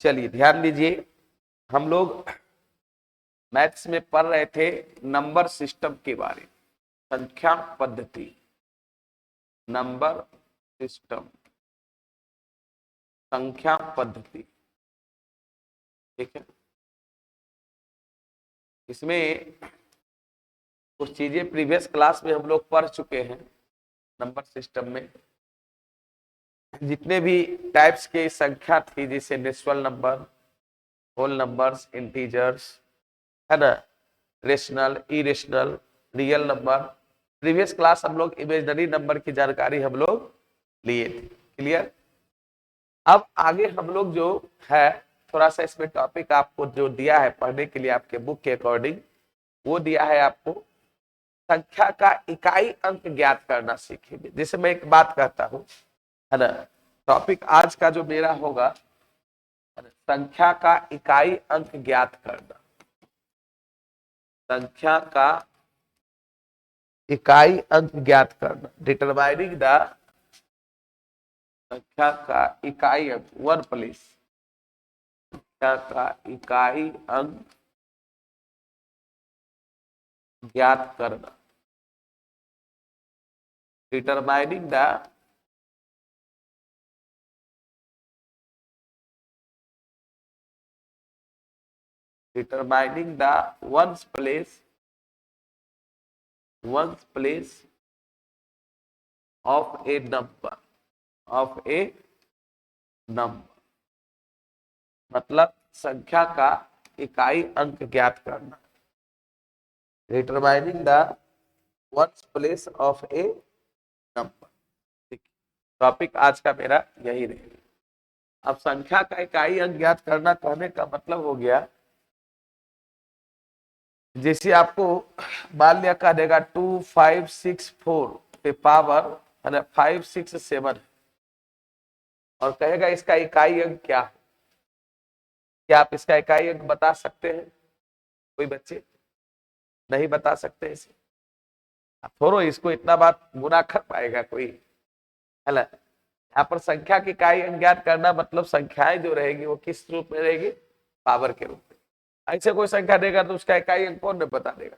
चलिए ध्यान दीजिए, हम लोग मैथ्स में पढ़ रहे थे नंबर सिस्टम के बारे में, संख्या पद्धति, नंबर सिस्टम, संख्या पद्धति। ठीक है, इसमें कुछ चीजें प्रीवियस क्लास में हम लोग पढ़ चुके हैं। नंबर सिस्टम में जितने भी टाइप्स की संख्या थी, जैसे natural number, whole numbers, integers, है ना, rational, irrational, real number, previous class हम लोग इमेजिनरी नंबर की जानकारी हम लोग लिए थे। क्लियर? अब आगे हम लोग जो है थोड़ा सा इसमें टॉपिक आपको जो दिया है पढ़ने के लिए आपके बुक के अकॉर्डिंग, वो दिया है आपको संख्या का इकाई अंक ज्ञात करना सीखेंगे। जैसे मैं एक बात कहता हूं, है ना, टॉपिक आज का जो मेरा होगा संख्या का इकाई अंक ज्ञात करना, संख्या का इकाई अंक ज्ञात करना, डिटरमाइनिंग द संख्या का इकाई अंक, वन प्लेस, संख्या का इकाई अंक ज्ञात करना, determining the ones place of a number, मतलब संख्या का इकाई अंक ज्ञात करना, determining the ones place of A number. ठीक, टॉपिक आज का मेरा यही रहेगा। अब संख्या का इकाई अंक ज्ञात करना कहने का मतलब हो गया, जैसे आपको मान लिया कह देगा 2564 के पावर है ना 567 और कहेगा इसका इकाई अंक क्या है। क्या आप इसका इकाई अंक बता सकते हैं? कोई बच्चे नहीं बता सकते इसे? थोड़ो इसको इतना बात गुना कर पाएगा कोई, है ना। यहाँ पर संख्या की इकाई अंक ज्ञात करना मतलब संख्याएं जो रहेगी वो किस रूप में रहेगी? पावर के रूप में। ऐसे कोई संख्या देगा तो उसका इकाई अंक कौन बता देगा,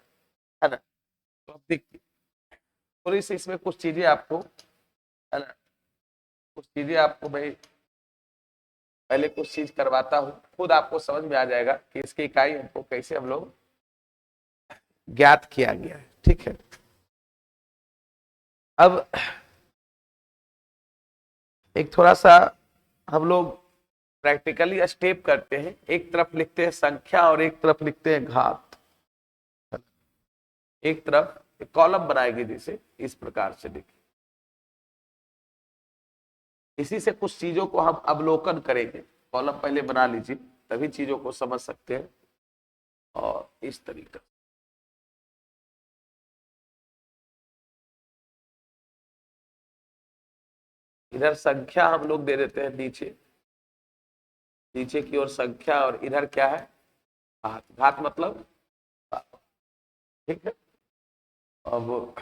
है ना। तो देखिए थोड़ी सी इसमें कुछ चीजें आपको, है ना, कुछ चीजें आपको मैं पहले कुछ चीज करवाता हूँ, खुद आपको समझ में आ जाएगा कि इसकी इकाई हमको कैसे हम लोग ज्ञात किया गया है। ठीक है, अब एक थोड़ा सा हम लोग प्रैक्टिकली स्टेप करते हैं। एक तरफ लिखते हैं संख्या और एक तरफ लिखते हैं घात। एक तरफ एक कॉलम बनाएंगे जिसे इस प्रकार से लिखें, इसी से कुछ चीजों को हम अवलोकन करेंगे। कॉलम पहले बना लीजिए, तभी चीजों को समझ सकते हैं। और इस तरीका इधर संख्या हम लोग दे देते हैं नीचे, नीचे की ओर संख्या, और इधर क्या है? घात। घात मतलब, ठीक है। अब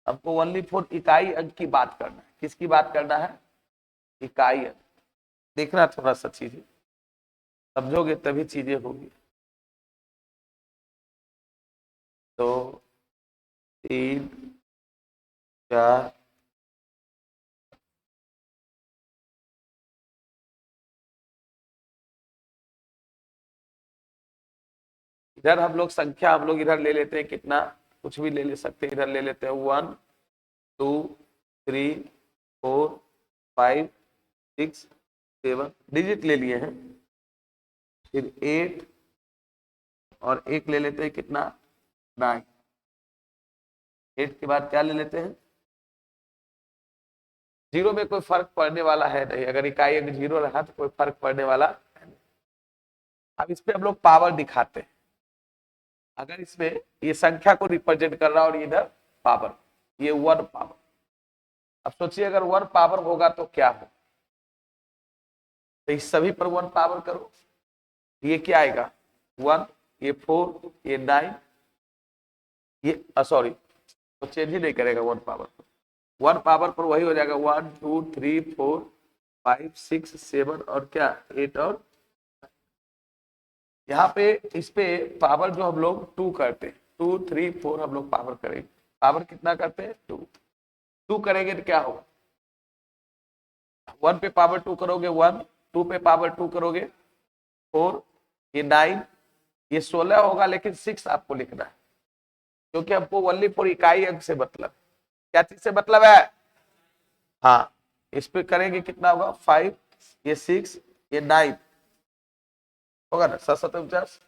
हमको ओनली फॉर इकाई अंक की बात करना है। किसकी बात करना है? इकाई अंक। देखना थोड़ा सा चीजें समझोगे तभी चीजें होगी। तो 3 4 इधर हम लोग संख्या हम लोग इधर ले लेते हैं, कितना कुछ भी ले सकते हैं। इधर ले लेते हैं 1 2 3 4 5 6 7 डिजिट ले लिए हैं। फिर 8 और एक ले लेते हैं कितना? 9। 8 के बाद क्या ले लेते हैं? जीरो में कोई फर्क पड़ने वाला है नहीं, अगर इकाई अंक जीरो रहा तो कोई फर्क पड़ने वाला है नहीं। अब इस पे हम लोग पावर दिखाते हैं। अगर इसमें ये संख्या को रिप्रेजेंट कर रहा है और इधर पावर, ये 1 पावर। अब सोचिए अगर 1 पावर होगा तो क्या हो? तो इस सभी पर 1 पावर करो, ये क्या आएगा? 1, ये 4, ये 9, ये सॉरी, तो चेंज ही नहीं करेगा 1 पावर पर। 1 पावर पर वही हो जाएगा 1 2 3 4 5 6 7 और क्या 8 और यहाँ पे इस पे पावर जो हम लोग 2 करते हैं, 2 3 4 हम लोग पावर करेंगे। पावर कितना करते हैं 2। 2 करेंगे तो क्या होगा, 1 पे पावर 2 करोगे 1, 2 पे पावर 2 करोगे 4, ये 9, ये 16 होगा, लेकिन 6 आपको लिखना है क्योंकि हमको ओनली फॉर इकाई अंक से मतलब, क्या चीज से मतलब है। हाँ, इस पे करेंगे कितना होगा 5, ये 6, ये 9 होगा ना, 7 7 49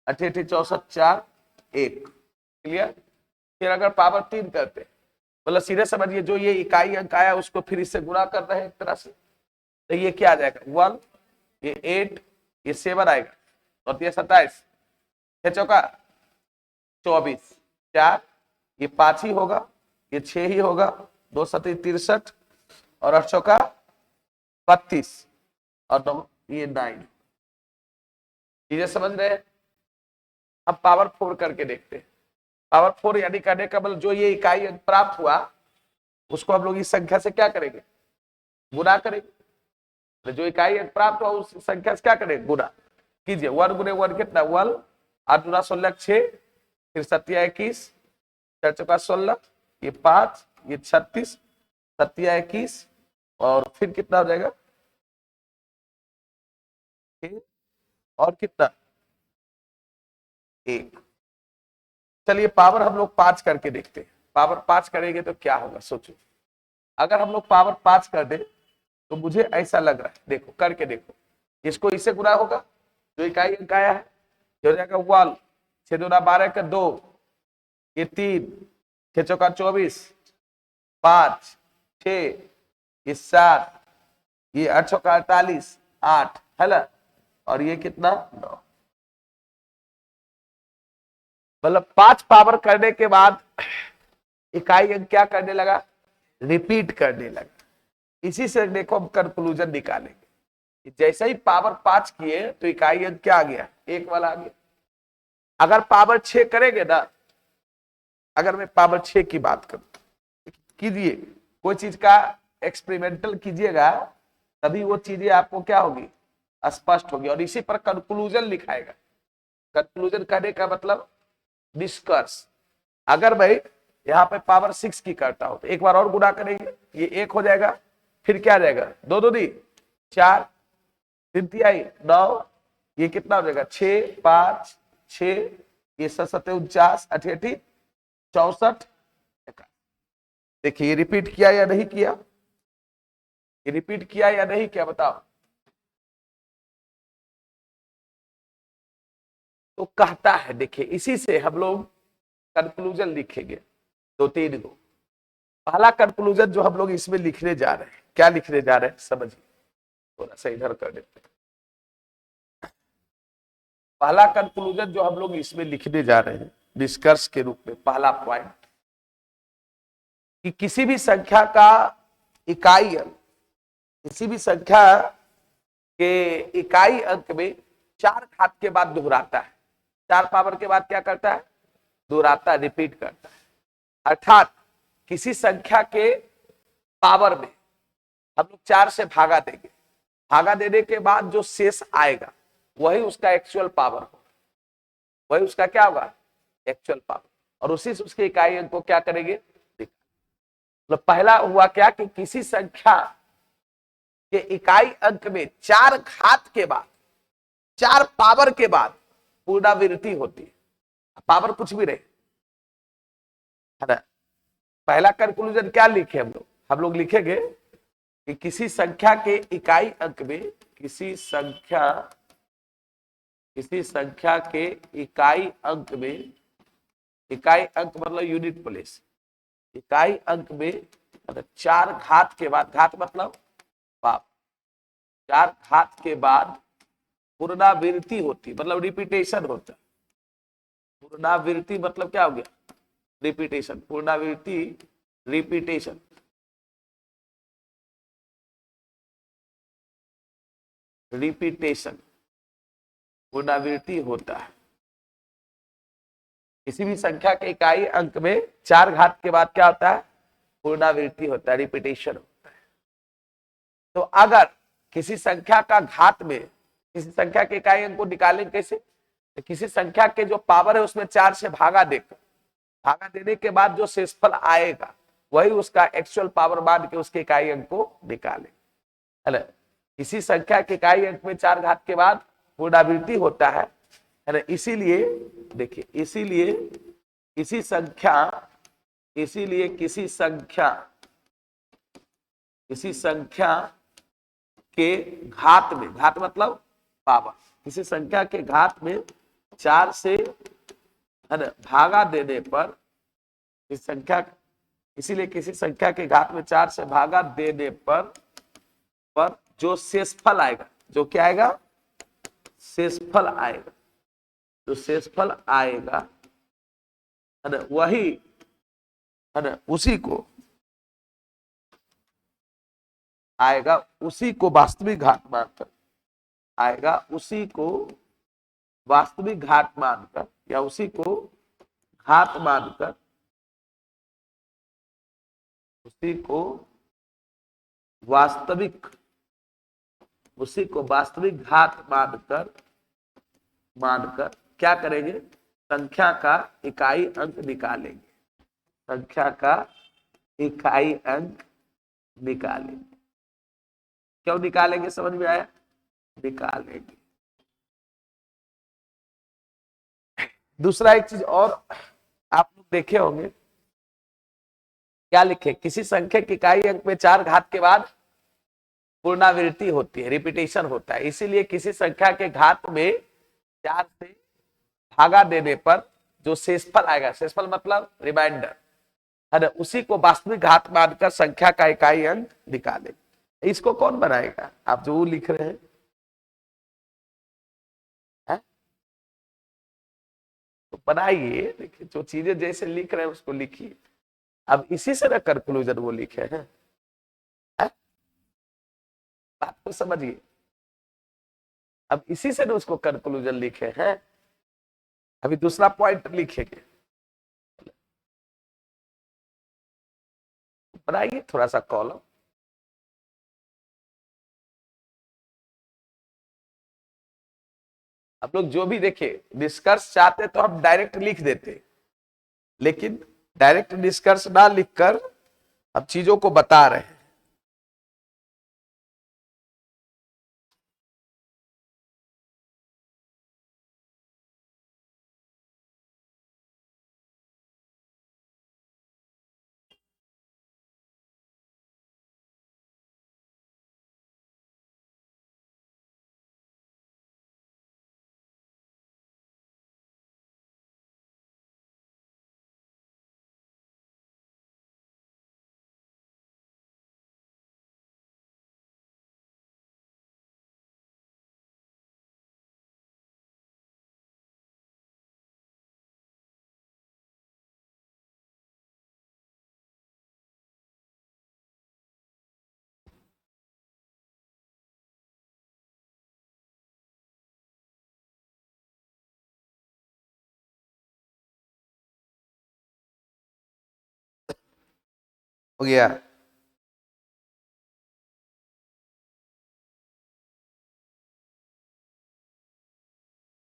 88 64 4 1, क्लियर। फिर अगर पावर 3 करते, मतलब सीधे समझिए जो ये इकाई अंक आया उसको फिर इससे गुणा कर रहे हैं एक तरह से, तो ये क्या आ जाएगा 1, ये 8, ये 7 आएगा और ये 27, 6 चौका 24, 4, ये 5 ही होगा, ये 6 ही होगा, 2 7 63 और 8 चौका 32 और 9 ये 9। चीजें समझ रहे हैं। अब पावर 4 करके देखते हैं। पावर 4 यानी करने का मतलब जो ये इकाई अंक प्राप्त हुआ उसको हम लोग इस संख्या से क्या करेंगे, गुणा करेंगे। तो जो इकाई अंक प्राप्त हुआ उस संख्या से क्या करेंगे, गुणा कीजिए। 1 गुने 1 कितना 1, 8 गुना 16 6, फिर 7 21, 4 चौका 16, ये 5, ये 36, 7 21 और फिर कितना हो जाएगा और कितना 1। चलिए पावर हम लोग 5 करके देखते हैं। पावर 5 करेंगे तो क्या होगा सोचो। अगर हम लोग पावर 5 कर दे तो मुझे ऐसा लग रहा है, देखो करके देखो, इसको इससे गुणा होगा जो इकाई अंक आया है, हो जाएगा 1, 6 दूना 12 का 2, ये 3, 6 चौका 24, 5 6, ये 7, ये 8 चौका 48 8 है ना, और ये कितना 9। मतलब 5 पावर करने के बाद इकाई अंक क्या करने लगा, रिपीट करने लगा। इसी से देखो हम कंक्लूजन निकालेंगे। जैसे ही पावर 5 किए तो इकाई अंक क्या आ गया, 1 वाला आ गया। अगर पावर 6 करेंगे ना, अगर मैं पावर 6 की बात करूं, कीजिए कोई चीज का एक्सपेरिमेंटल कीजिएगा तभी वो चीजें आपको क्या होगी, स्पष्ट होगी, और इसी पर कंक्लूजन लिखाएगा। कंक्लूजन कहने का मतलब निष्कर्ष। अगर भाई यहाँ पे पावर 6 की करता हो तो एक बार और गुणा करेंगे, ये 1 हो जाएगा, फिर क्या आ जाएगा 2 2 4, 3 तिहाई 9, ये कितना हो जाएगा 6 5 6, ये 7 7 49 88 64। देखिए ये रिपीट किया या नहीं किया, ये रिपीट किया या नहीं किया बताओ। तो कहता है, देखिए इसी से हम लोग कंक्लूजन लिखेंगे 2 3 गो। पहला कंक्लूजन जो हम लोग इसमें लिखने जा रहे हैं, क्या लिखने जा रहे हैं समझिए, थोड़ा सा इधर कर देते हैं। पहला कंक्लूजन जो हम लोग इसमें लिखने जा रहे हैं निष्कर्ष के रूप में, पहला पॉइंट कि किसी भी संख्या का इकाई अंक, किसी भी संख्या के इकाई अंक में 4 घात के बाद दोहराता है। 4 पावर के बाद क्या करता है, दोहराता है, रिपीट करता है। अर्थात किसी संख्या के पावर में हम लोग 4 से भागा देंगे, भागा देने के बाद जो शेष आएगा वही उसका एक्चुअल पावर होगा, वही उसका क्या होगा एक्चुअल पावर, और उसी से उसके इकाई अंक को क्या करेंगे। तो पहला हुआ क्या कि किसी संख्या के इकाई अंक में 4 घात के बाद, 4 पावर के बाद पुनरावृत्ति होती है, पावर कुछ भी रहे है ना। पहला कंक्लूजन क्या लिखे हम लोग लिखेंगे कि किसी संख्या के इकाई अंक में, किसी संख्या के इकाई अंक में, इकाई अंक मतलब यूनिट प्लेस, इकाई अंक में 4 घात के बाद, घात मतलब पाप, 4 घात के बाद पुनरावृत्ति होती, मतलब रिपीटेशन होता। पुनरावृत्ति मतलब क्या हो गया, रिपीटेशन। पुनरावृत्ति रिपीटेशन, रिपीटेशन पुनरावृत्ति होता है। किसी भी संख्या के इकाई अंक में 4 घात के बाद क्या होता है, पुनरावृत्ति होता है, रिपीटेशन होता है। तो अगर किसी संख्या का घात में किसी संख्या के इकाई अंक को निकालें कैसे, तो किसी संख्या के जो पावर है उसमें 4 से भागा देकर, भागा देने के बाद जो शेषफल आएगा वही उसका एक्चुअल पावर मान के उसके इकाई अंक को निकाले, है ना। किसी संख्या के इकाई अंक में 4 घात के बाद पुनरावृत्ति होता है ना। इसीलिए देखिए, इसीलिए किसी संख्या इसीलिए किसी संख्या के घात में, घात मतलब पावर, किसी संख्या के घात में 4 से, है ना, भागा देने पर इस संख्या, इसीलिए किसी संख्या के घात में 4 से भागा देने पर जो शेषफल आएगा, जो क्या आएगा, शेषफल आएगा, जो शेषफल आएगा, है ना, वही, है ना, उसी को आएगा, उसी को वास्तविक घात मानकर आएगा, उसी को वास्तविक घात मानकर या उसी को घात मानकर, उसी को वास्तविक घात मानकर क्या करेंगे, संख्या का इकाई अंक निकालेंगे, संख्या का इकाई अंक निकालेंगे। क्यों निकालेंगे, समझ में आया, निकालेंगे। दूसरा एक चीज और आप लोग देखे होंगे, क्या लिखे, किसी संख्या की इकाई अंक में 4 घात के बाद पुनरावृत्ति होती है, रिपीटेशन होता है, इसीलिए किसी संख्या के घात में 4 से भागा देने पर जो शेषफल आएगा, शेषफल मतलब रिमाइंडर, है ना, उसी को वास्तविक घात मानकर संख्या का इकाई अंक निकाले। इसको कौन बनाएगा, आप जो लिख रहे हैं, है? तो बनाइए, देखिए जो चीजें जैसे लिख रहे हैं उसको लिखिए। अब इसी से ना कंक्लूजन वो लिखे हैं, है? बात को समझिए, अब इसी से ना उसको कंक्लूजन लिखे हैं। अभी दूसरा पॉइंट लिखेंगे, बनाइए थोड़ा सा कॉलम। आप लोग जो भी देखे निष्कर्ष चाहते तो हम डायरेक्ट लिख देते, लेकिन डायरेक्ट निष्कर्ष ना लिखकर अब चीजों को बता रहे हैं। हो गया,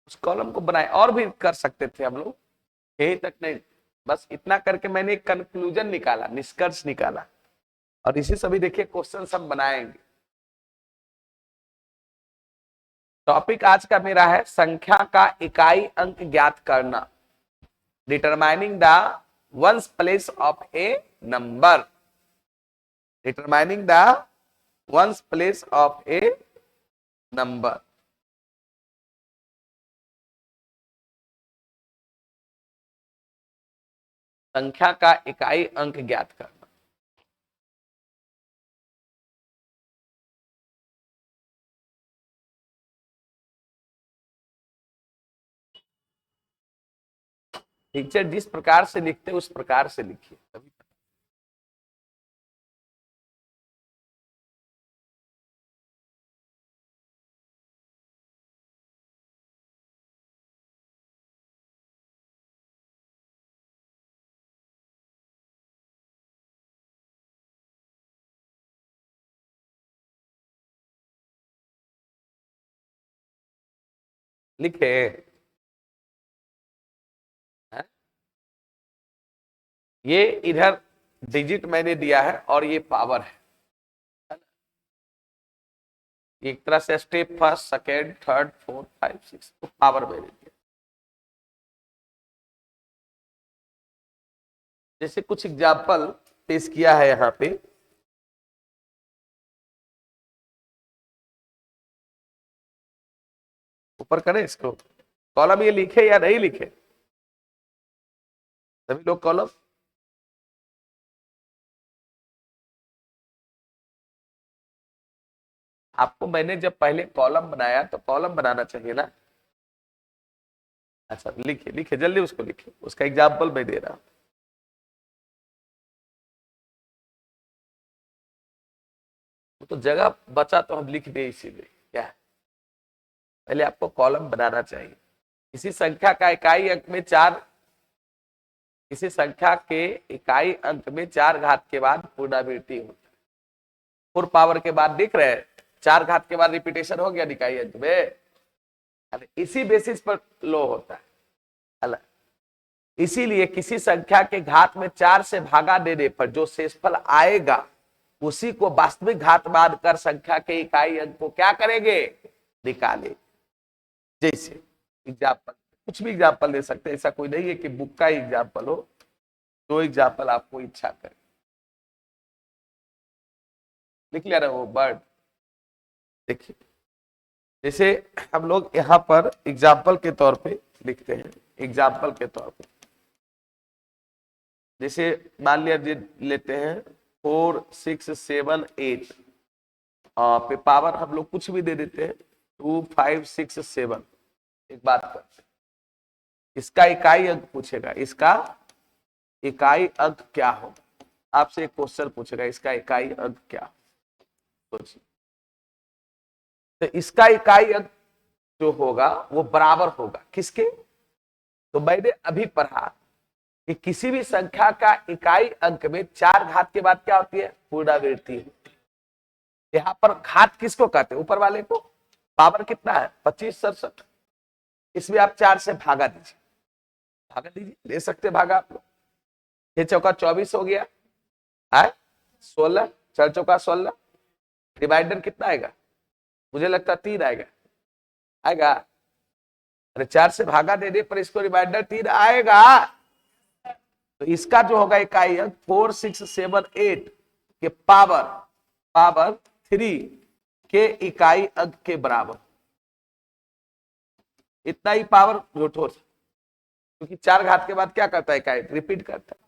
उस कॉलम को बनाए, और भी कर सकते थे हम लोग, यही तक नहीं, बस इतना करके मैंने एक कंक्लूजन निकाला, निष्कर्ष निकाला, और इसी से भी देखिए क्वेश्चन सब बनाएंगे। टॉपिक आज का मेरा है संख्या का इकाई अंक ज्ञात करना, determining the ones place of A number, determining the ones place of A number. संख्या का इकाई अंक ज्ञात करना। टीचर जिस प्रकार से लिखते उस प्रकार से लिखिए। लिखे हैं? ये इधर डिजिट मैंने दिया है और ये पावर है ना? एक तरह से step first second third fourth five six power मैंने दिया। जैसे कुछ एग्जाम्पल पेश किया है यहाँ पे, ऊपर करें इसको, कॉलम ये लिखे या नहीं लिखे सभी लोग कॉलम? आपको मैंने जब पहले कॉलम बनाया तो कॉलम बनाना चाहिए ना। अच्छा लिखे लिखे जल्दी उसको लिखे, उसका एग्जाम्पल मैं दे रहा हूं। तो जगह बचा तो हम लिख दे इसीलिए क्या है? पहले आपको कॉलम बनाना चाहिए। किसी संख्या का इकाई अंक में चार, किसी संख्या के इकाई अंक में चार घात के बाद पुनरावृत्ति होता है। फोर पावर के बाद दिख रहे हैं, चार घात के बाद रिपीटेशन हो गया इकाई अंक में, इसी बेसिस पर लो होता है। इसीलिए किसी संख्या के घात में चार से भागा देने पर जो शेषफल आएगा उसी को वास्तविक घात मानकर संख्या के इकाई अंक को क्या करेंगे? निकाले। जैसे एग्जाम्पल, कुछ भी एग्जाम्पल दे सकते हैं, ऐसा कोई नहीं है कि बुक का एग्जाम्पल हो, जो एग्जाम्पल आपको इच्छा करे लिख लिया ना वो बर्ड। देखिए जैसे हम लोग यहाँ पर एग्जाम्पल के तौर पे लिखते हैं, एग्जाम्पल के तौर पे जैसे मान लिया लेते हैं 4 6 7 8 पे पावर हम लोग कुछ भी दे देते हैं 2 5 6 7। एक बात करते हैं, इसका इकाई अंक पूछेगा, इसका इकाई अंक क्या होगा? आपसे एक क्वेश्चन पूछेगा इसका इकाई अंक क्या, सोचिए। तो इसका इकाई अंक जो होगा वो बराबर होगा किसके? तो मैंने अभी पढ़ा कि किसी भी संख्या का इकाई अंक में चार घात के बाद क्या होती है? पुनरावृत्ति होती है। यहां पर घात किसको कहते हैं? ऊपर वाले को। पावर कितना है? 25 67। इसमें आप चार से भागा दीजिए, भागा दीजिए, दे सकते भागा आप लोग। 6 चौका 24 हो गया है, 16 4 चौका 16। रिमाइंडर कितना आएगा? मुझे लगता 3 आएगा, आएगा? अरे चार से भागा देने पर इसको रिमाइंडर 3 आएगा। तो इसका जो होगा इकाई अंक 4 6 7 8 के पावर 3 के इकाई अंक के बराबर। इतना ही पावर जोटोर, क्योंकि चार घात के बाद क्या करता है? इकाई रिपीट करता है।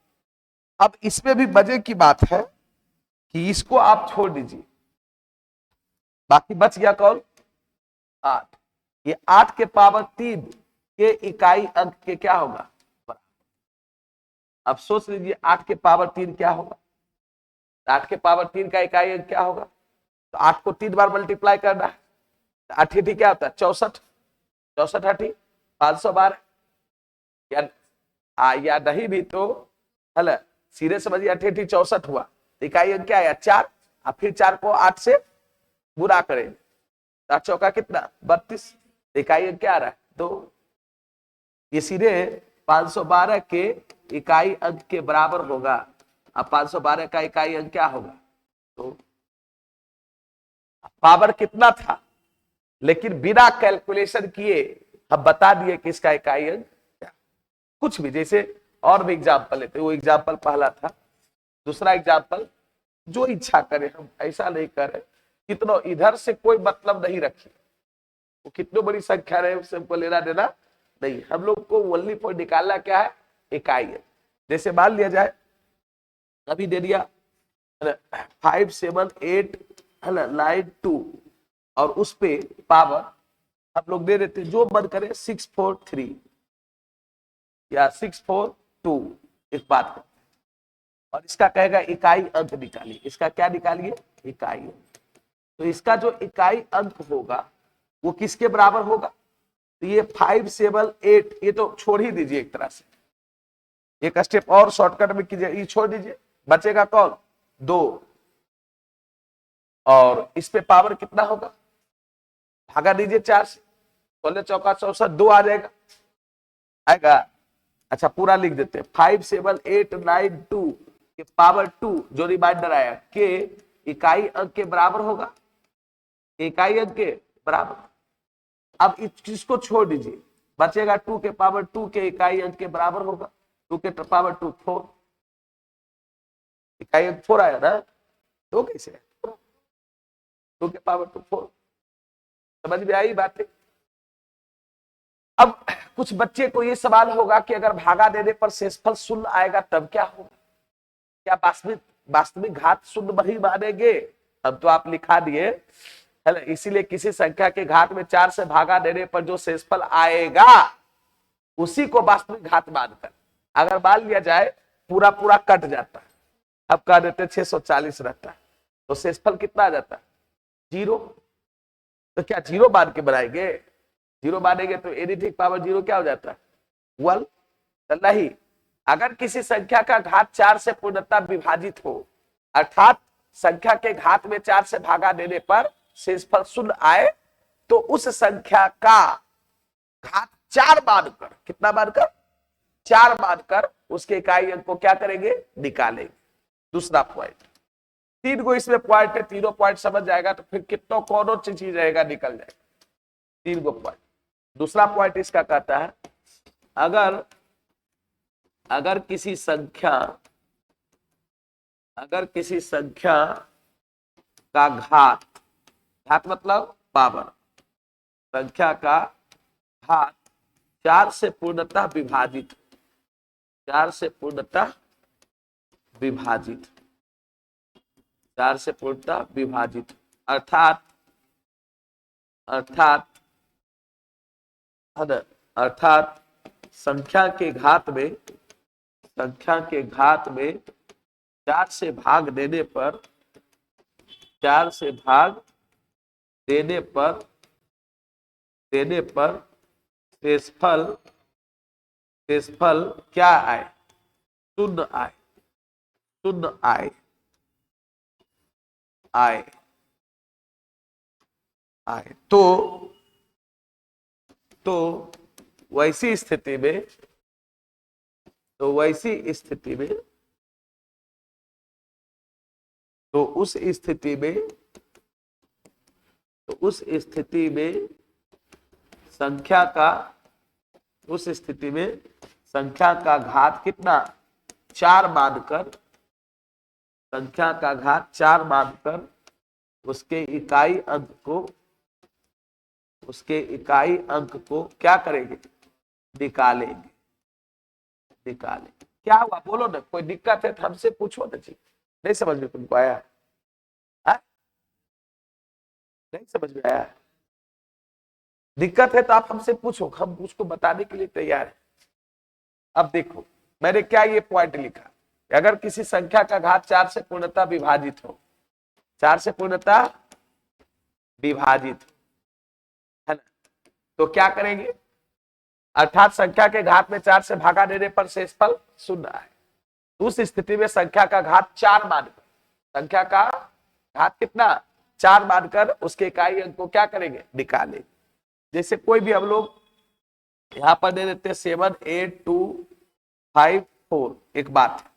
अब इसमें भी मजे की बात है कि इसको आप छोड़ दीजिए, बाकी बच गया कौन? 8। ये 8 के पावर 3 के इकाई अंक के क्या होगा? अब सोच लीजिए 8 के पावर 3 क्या होगा? 8 के पावर 3 का इकाई अंक क्या होगा? तो 8 को 3 बार मल्टीप्लाई करना है, 8 क्या होता है? 64। 64 8 512। या नहीं भी तो हल सीधे समझिए 8 64 हुआ, इकाई अंक क्या है? 4। अब फिर 4 को 8 से गुणा करें, 8 चौका कितना? 32। इकाई अंक क्या आ रहा है? 2। ये सीधे 512 के इकाई अंक के बराबर होगा। अब 512 का इकाई अंक क्या होगा? तो पावर कितना था, लेकिन बिना कैलकुलेशन किए हम बता दिए कि इसका इकाई अंक क्या। कुछ भी, जैसे और भी एग्जाम्पल लेते, वो एग्जाम्पल पहला था, दूसरा एग्जाम्पल जो इच्छा करे, हम ऐसा नहीं करें कितनों इधर से कोई मतलब नहीं रखिए, वो कितनी बड़ी संख्या रहे उससे हमको लेना देना नहीं। हम लोग को ओनली पॉइंट निकालना क्या है? इकाई है। जैसे मान लिया जाए अभी दे दिया 5 7 8 है ना 9 2 और उस पे पावर हम लोग दे देते जो मन करे 6 4 3 या 6 4 2। एक बात करते और इसका कहेगा इकाई अंक निकालिए। इसका क्या निकालिए? इकाई अंक। तो इसका जो इकाई अंक होगा वो किसके बराबर होगा? तो ये 5 7 8 ये तो छोड़ ही दीजिए, एक तरह से एक स्टेप और शॉर्टकट में कीजिए, ये छोड़ दीजिए, बचेगा कौन? 2। और इस पे पावर कितना होगा? भागा दीजिए 4 से, 16 चौका 64, 2 आ जाएगा, आएगा। अच्छा पूरा लिख देते हैं, 57892 के पावर 2 जो रिमाइंडर आया के इकाई अंक के बराबर होगा, इकाई अंक के बराबर। अब इसको छोड़ दीजिए, बचेगा 2 के पावर 2 के इकाई अंक के बराबर होगा, 2 के पावर 2 4, इकाई अंक 4 आया ना, तो कैसे है 2 के पावर 2 4, समझ में आई बातें। अब कुछ बच्चे को ये सवाल होगा कि अगर भागा देने पर शेषफल शून्य आएगा तब क्या होगा, क्या वास्तविक घात शून्य नहीं मानेंगे। अब तो आप लिखा दिए है ना, इसीलिए किसी संख्या के घात में 4 से भागा देने पर जो शेषफल आएगा उसी को वास्तविक घात मानकर, अगर मान लिया जाए पूरा पूरा कट जाता है, अब कह देते 640 रहता है, तो शेषफल कितना आ जाता है 0, तो क्या 0 मान के बनाएंगे, 0 मानेंगे तो एनीथिंग पावर 0 क्या हो जाता है 1, तो नहीं। अगर किसी संख्या का घात 4 से पूर्णतः विभाजित हो, अर्थात संख्या के घात में 4 से भागा देने पर शेषफल शून्य आए, तो उस संख्या का घात 4 मानकर, कितना मानकर 4 मानकर उसके इकाई अंक को क्या करेंगे निकालेंगे। दूसरा पॉइंट, 3 को इसमें पॉइंट है, तीनों पॉइंट समझ जाएगा तो फिर कितना कौन सी चीज रहेगा निकल जाएगा, 3 को पॉइंट। दूसरा पॉइंट इसका कहता है अगर किसी संख्या का घात मतलब पावर, संख्या का घात 4 से पूर्णतः विभाजित, 4 से पूर्णतः विभाजित, 4 से पूर्णतः विभाजित, अर्थात संख्या के घात में 4 से भाग देने पर, 4 से भाग देने पर शेषफल क्या आए शून्य आए, शून्य आए तो वैसी स्थिति में उस स्थिति में संख्या का घात कितना 4 मानकर, संख्या का घात 4 मानकर उसके इकाई अंक को क्या करेंगे निकालेंगे। क्या हुआ बोलो ना, कोई दिक्कत है तो हमसे पूछो ना जी, नहीं समझ में तुमको आया, नहीं समझ में आया, दिक्कत है तो आप हमसे पूछो, हम उसको बताने के लिए तैयार है। अब देखो मैंने क्या ये पॉइंट लिखा, अगर किसी संख्या का घात 4 से पूर्णतः विभाजित हो, 4 से पूर्णतः विभाजित है ना, तो क्या करेंगे, अर्थात संख्या के घात में 4 से भागा देने पर शेषफल शून्य आए, उस स्थिति में संख्या का घात 4 मानकर, संख्या का घात कितना 4 मानकर उसके इकाई अंक को क्या करेंगे निकालेंगे। जैसे कोई भी हम लोग यहां पर दे देते 7 8 2 5 4 एक बात है,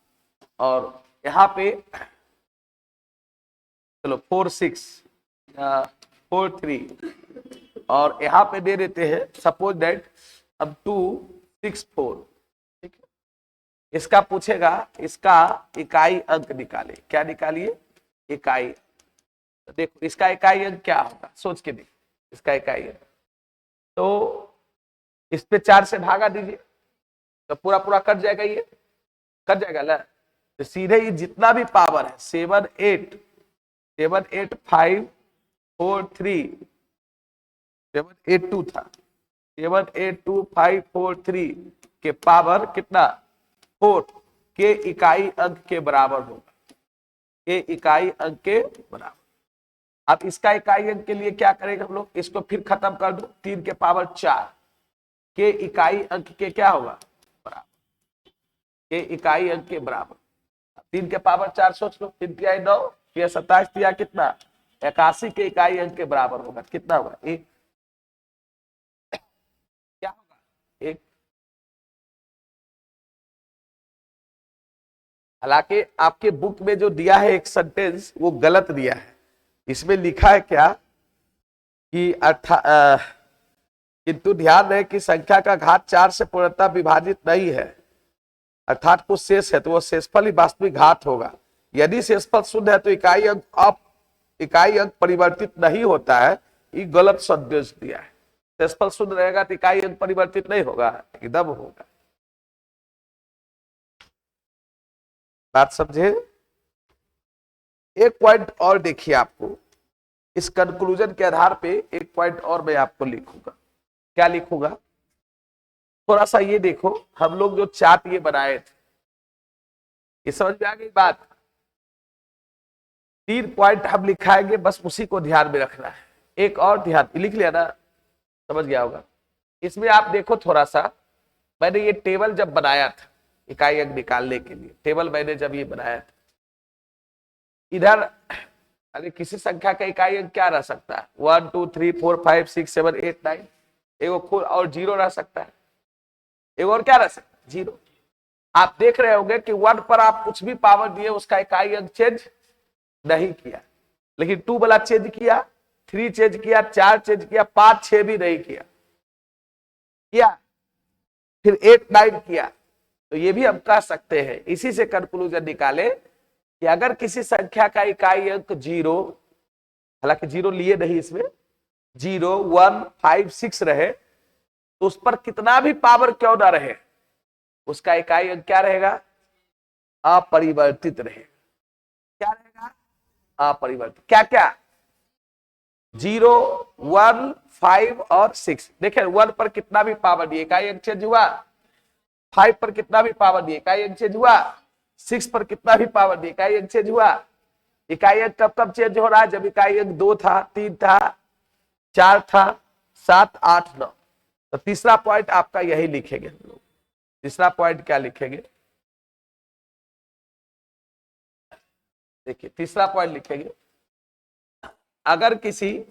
और यहाँ पे चलो 4 6 4 3, और यहाँ पे दे देते हैं सपोज दैट अब 2 6 4, ठीक है। इसका पूछेगा इसका इकाई अंक निकाले, क्या निकालिए इकाई, देखो इसका इकाई अंक क्या होगा सोच के देखो, इसका इकाई अंक तो इस पे 4 से भागा दीजिए तो पूरा पूरा कट जाएगा, ये कट जाएगा ना, तो सीधे ये जितना भी पावर है 7 8 5 4 3 7 8 2 था, 7 8 2 5 4 3 के पावर कितना 4 के इकाई अंक के बराबर होगा, के इकाई अंक के बराबर। अब इसका इकाई अंक के लिए क्या करेंगे हम लोग, इसको फिर खत्म कर दो, 3 के पावर 4 के इकाई अंक के क्या होगा बराबर, के इकाई अंक के बराबर। 3 के पावर 4 सोच लो, 3 तिहाई 9, 27 तिहाई कितना 81 के इकाई अंक के बराबर होगा, कितना होगा 1। एक। हालांकि आपके बुक में जो दिया है एक सेंटेंस वो गलत दिया है। इसमें लिखा है क्या कि किंतु ध्यान रहे कि संख्या का घात 4 से पूर्णतः विभाजित नहीं है, अर्थात कुछ शेष है तो वह शेषफल ही वास्तविक घात होगा। यदि शेषफल शुद्ध है तो इकाई अंक परिवर्तित नहीं होता है, ये गलत संदेश दिया है। शेषफल शुद्ध रहेगा तो इकाई अंक परिवर्तित नहीं होगा, एकदम होगा। बात समझे? एक पॉइंट और देखिए, आपको इस कंक्लूजन के आधार पे एक पॉइंट और मैं आपको लिखूंगा। क्या लिखूंगा? थोड़ा सा ये देखो, हम लोग जो चार्ट ये बनाए थे, ये समझ में आ गई बात? 3 पॉइंट हम लिखाएंगे, बस उसी को ध्यान में रखना है। एक और ध्यान लिख लिया ना, समझ गया होगा। इसमें आप देखो थोड़ा सा, मैंने ये टेबल जब बनाया था इकाई अंक निकालने के लिए, टेबल मैंने जब ये बनाया था, इधर अरे किसी संख्या का इकाई अंक क्या रह सकता है? 1 2 3 4 5 6 7 8 9, एगो खोल और 0 रह सकता है। एगो और क्या रह सकता है? 0। आप देख रहे होंगे कि 1 पर आप कुछ भी पावर दिए उसका इकाई अंक चेंज नहीं किया, लेकिन 2 वाला चेंज किया, 3 चेंज किया, 4 चेंज किया, 5 6 भी नहीं किया, फिर 8 9 किया। तो ये भी हम कह सकते हैं, इसी से कंक्लूजन निकाले कि अगर किसी संख्या का इकाई अंक 0, हालांकि 0 लिए नहीं इसमें, 0 1 5 6 रहे, तो उस पर कितना भी पावर क्यों ना रहे, उसका इकाई अंक क्या रहेगा? अपरिवर्तित रहेगा। क्या रहेगा? अपरिवर्तित। क्या क्या? 0 1 5 और 6। देखिए 1 पर कितना भी पावर दिए इकाई अंक चेंज हुआ, 5 पर कितना भी पावर दिए इकाई अंक चेंज हुआ, 6 पर कितना भी पावर दिए इकाई अंक चेंज हुआ। इकाई अंक कब कब चेंज हो रहा है? जब इकाई अंक 2 था, 3 था, 4 था, 7 8 9। तो तीसरा पॉइंट आपका यही लिखेंगे हम लोग। तीसरा पॉइंट क्या लिखेंगे? देखिए तीसरा पॉइंट लिखेंगे, अगर किसी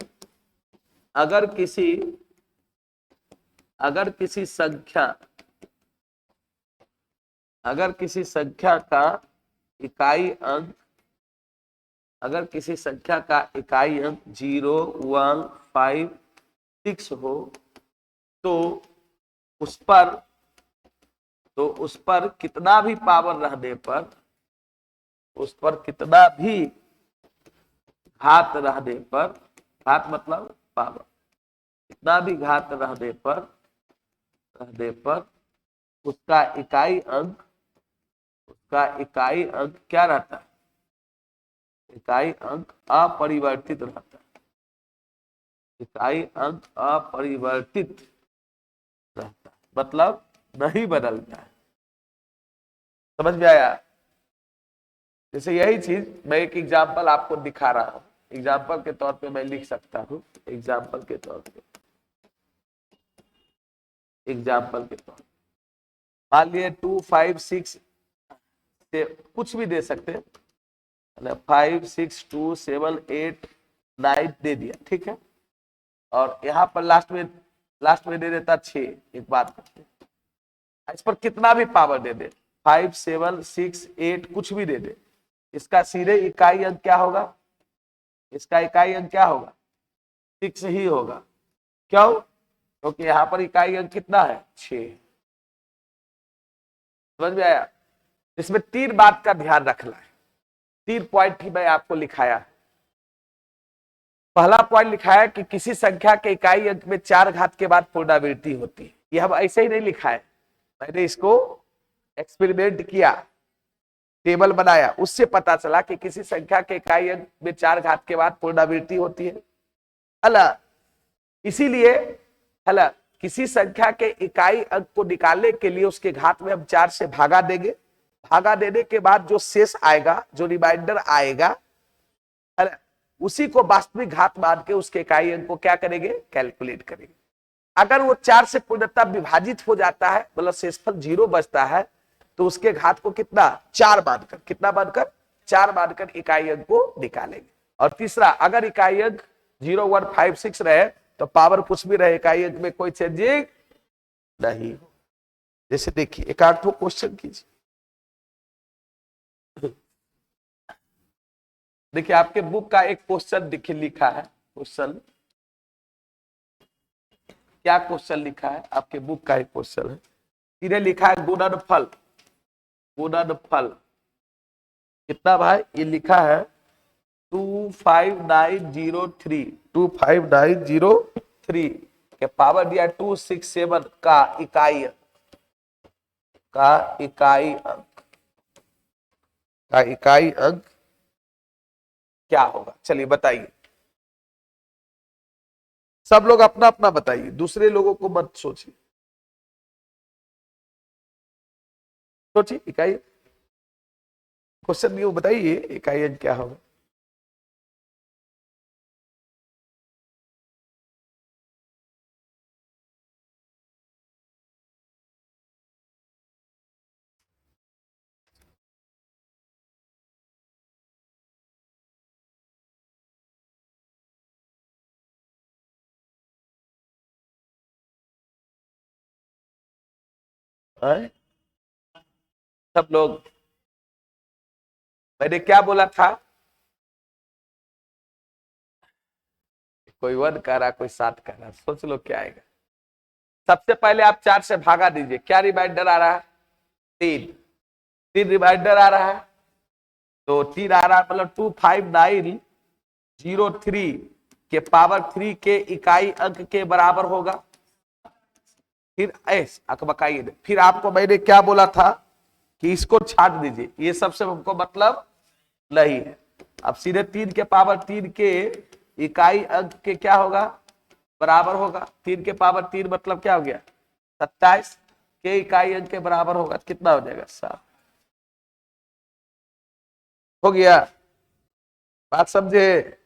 संख्या का इकाई अंक, अगर किसी संख्या का इकाई अंक 0 1 5 6 हो, तो उस पर कितना भी पावर रहने पर, उस पर कितना भी घात रहने पर, घात मतलब पावर, कितना भी घात रहने पर उसका इकाई अंक क्या रहता है? इकाई अंक अपरिवर्तित रहता है। इकाई अंक अपरिवर्तित रहता है, मतलब नहीं बदलता है। समझ में आया? जैसे यही चीज मैं एक एग्जाम्पल आपको दिखा रहा हूं, एग्जाम्पल के तौर पे मैं लिख सकता हूं, एग्जाम्पल के तौर पे मान लिए 2 5 6 से कुछ भी दे सकते हैं, 5 6 2 7 8 9 दे दिया, ठीक है। और यहाँ पर लास्ट में दे देता 6। एक बात करते हैं, इस पर कितना भी पावर दे दे, 5 7 6 8 कुछ भी दे दे, इसका सीधे इकाई अंक क्या होगा? इसका इकाई अंक क्या होगा? 6 ही होगा। क्यों? क्योंकि यहाँ पर इकाई अंक कितना है? 6। समझ में आया? इसमें 3 बात का ध्यान रखना है। 3 पॉइंट ही मैं आपको लिखाया है। पहला पॉइंट लिखा है कि किसी संख्या के इकाई अंक में 4 घात के बाद पुनरावृत्ति होती है। ये हम ऐसे ही नहीं लिखा है, मैंने इसको एक्सपेरिमेंट किया, टेबल बनाया, उससे पता चला कि किसी संख्या के इकाई अंक में 4 घात के बाद पुनरावृत्ति होती है। हला इसीलिए हला किसी संख्या के इकाई अंक को निकालने के लिए उसके घात में हम 4 से भागा देंगे। भागा देने के बाद जो शेष आएगा, जो रिमाइंडर आएगा, उसी को वास्तविक घात मान के उसके इकाई अंक को क्या करेंगे? कैलकुलेट करेंगे। अगर वो 4 से पूर्णतः विभाजित हो जाता है, मतलब शेषफल 0 बचता है, तो उसके घात को कितना? 4 मानकर, कितना मानकर? 4 मानकर इकाई अंक को निकालेंगे। और तीसरा, अगर इकाई अंक 0 1 5 6 रहे तो पावर कुछ भी रहे, इकाई अंक में कोई चेंजिंग नहीं हो। जैसे देखिए एक आठ क्वेश्चन कीजिए। देखिए आपके बुक का एक क्वेश्चन देखिए लिखा है, क्वेश्चन क्या क्वेश्चन लिखा है आपके बुक का एक क्वेश्चन है, सीधे लिखा है गुणनफल। गुणनफल कितना भाई, ये लिखा है 25903, 25903 के पावर दिया 267 का इकाई अंक का इकाई अंक क्या होगा? चलिए बताइए, सब लोग अपना अपना बताइए, दूसरे लोगों को मत सोचिए। सोचिए इकाई क्वेश्चन में बताइए इकाई अंक क्या होगा। है? सब लोग, मैंने क्या बोला था? कोई 1 कह रहा, कोई 7 कह रहा, सोच लो क्या आएगा। सबसे पहले आप 4 से भागा दीजिए, क्या रिमाइंडर आ रहा है? 3। 3 रिमाइंडर आ रहा है, तो 3 आ रहा है, मतलब 25903 के पावर 3 के इकाई अंक के बराबर होगा। फिर अकबकाइए, फिर आपको मैंने क्या बोला था कि इसको छाट दीजिए, ये सबसे हमको मतलब नहीं है। अब सीधे 3 के पावर 3 के इकाई अंक के क्या होगा? बराबर होगा। 3 के पावर 3 मतलब क्या हो गया? 27 के इकाई अंक के बराबर होगा। कितना हो जाएगा? 7 हो गया। बात समझे?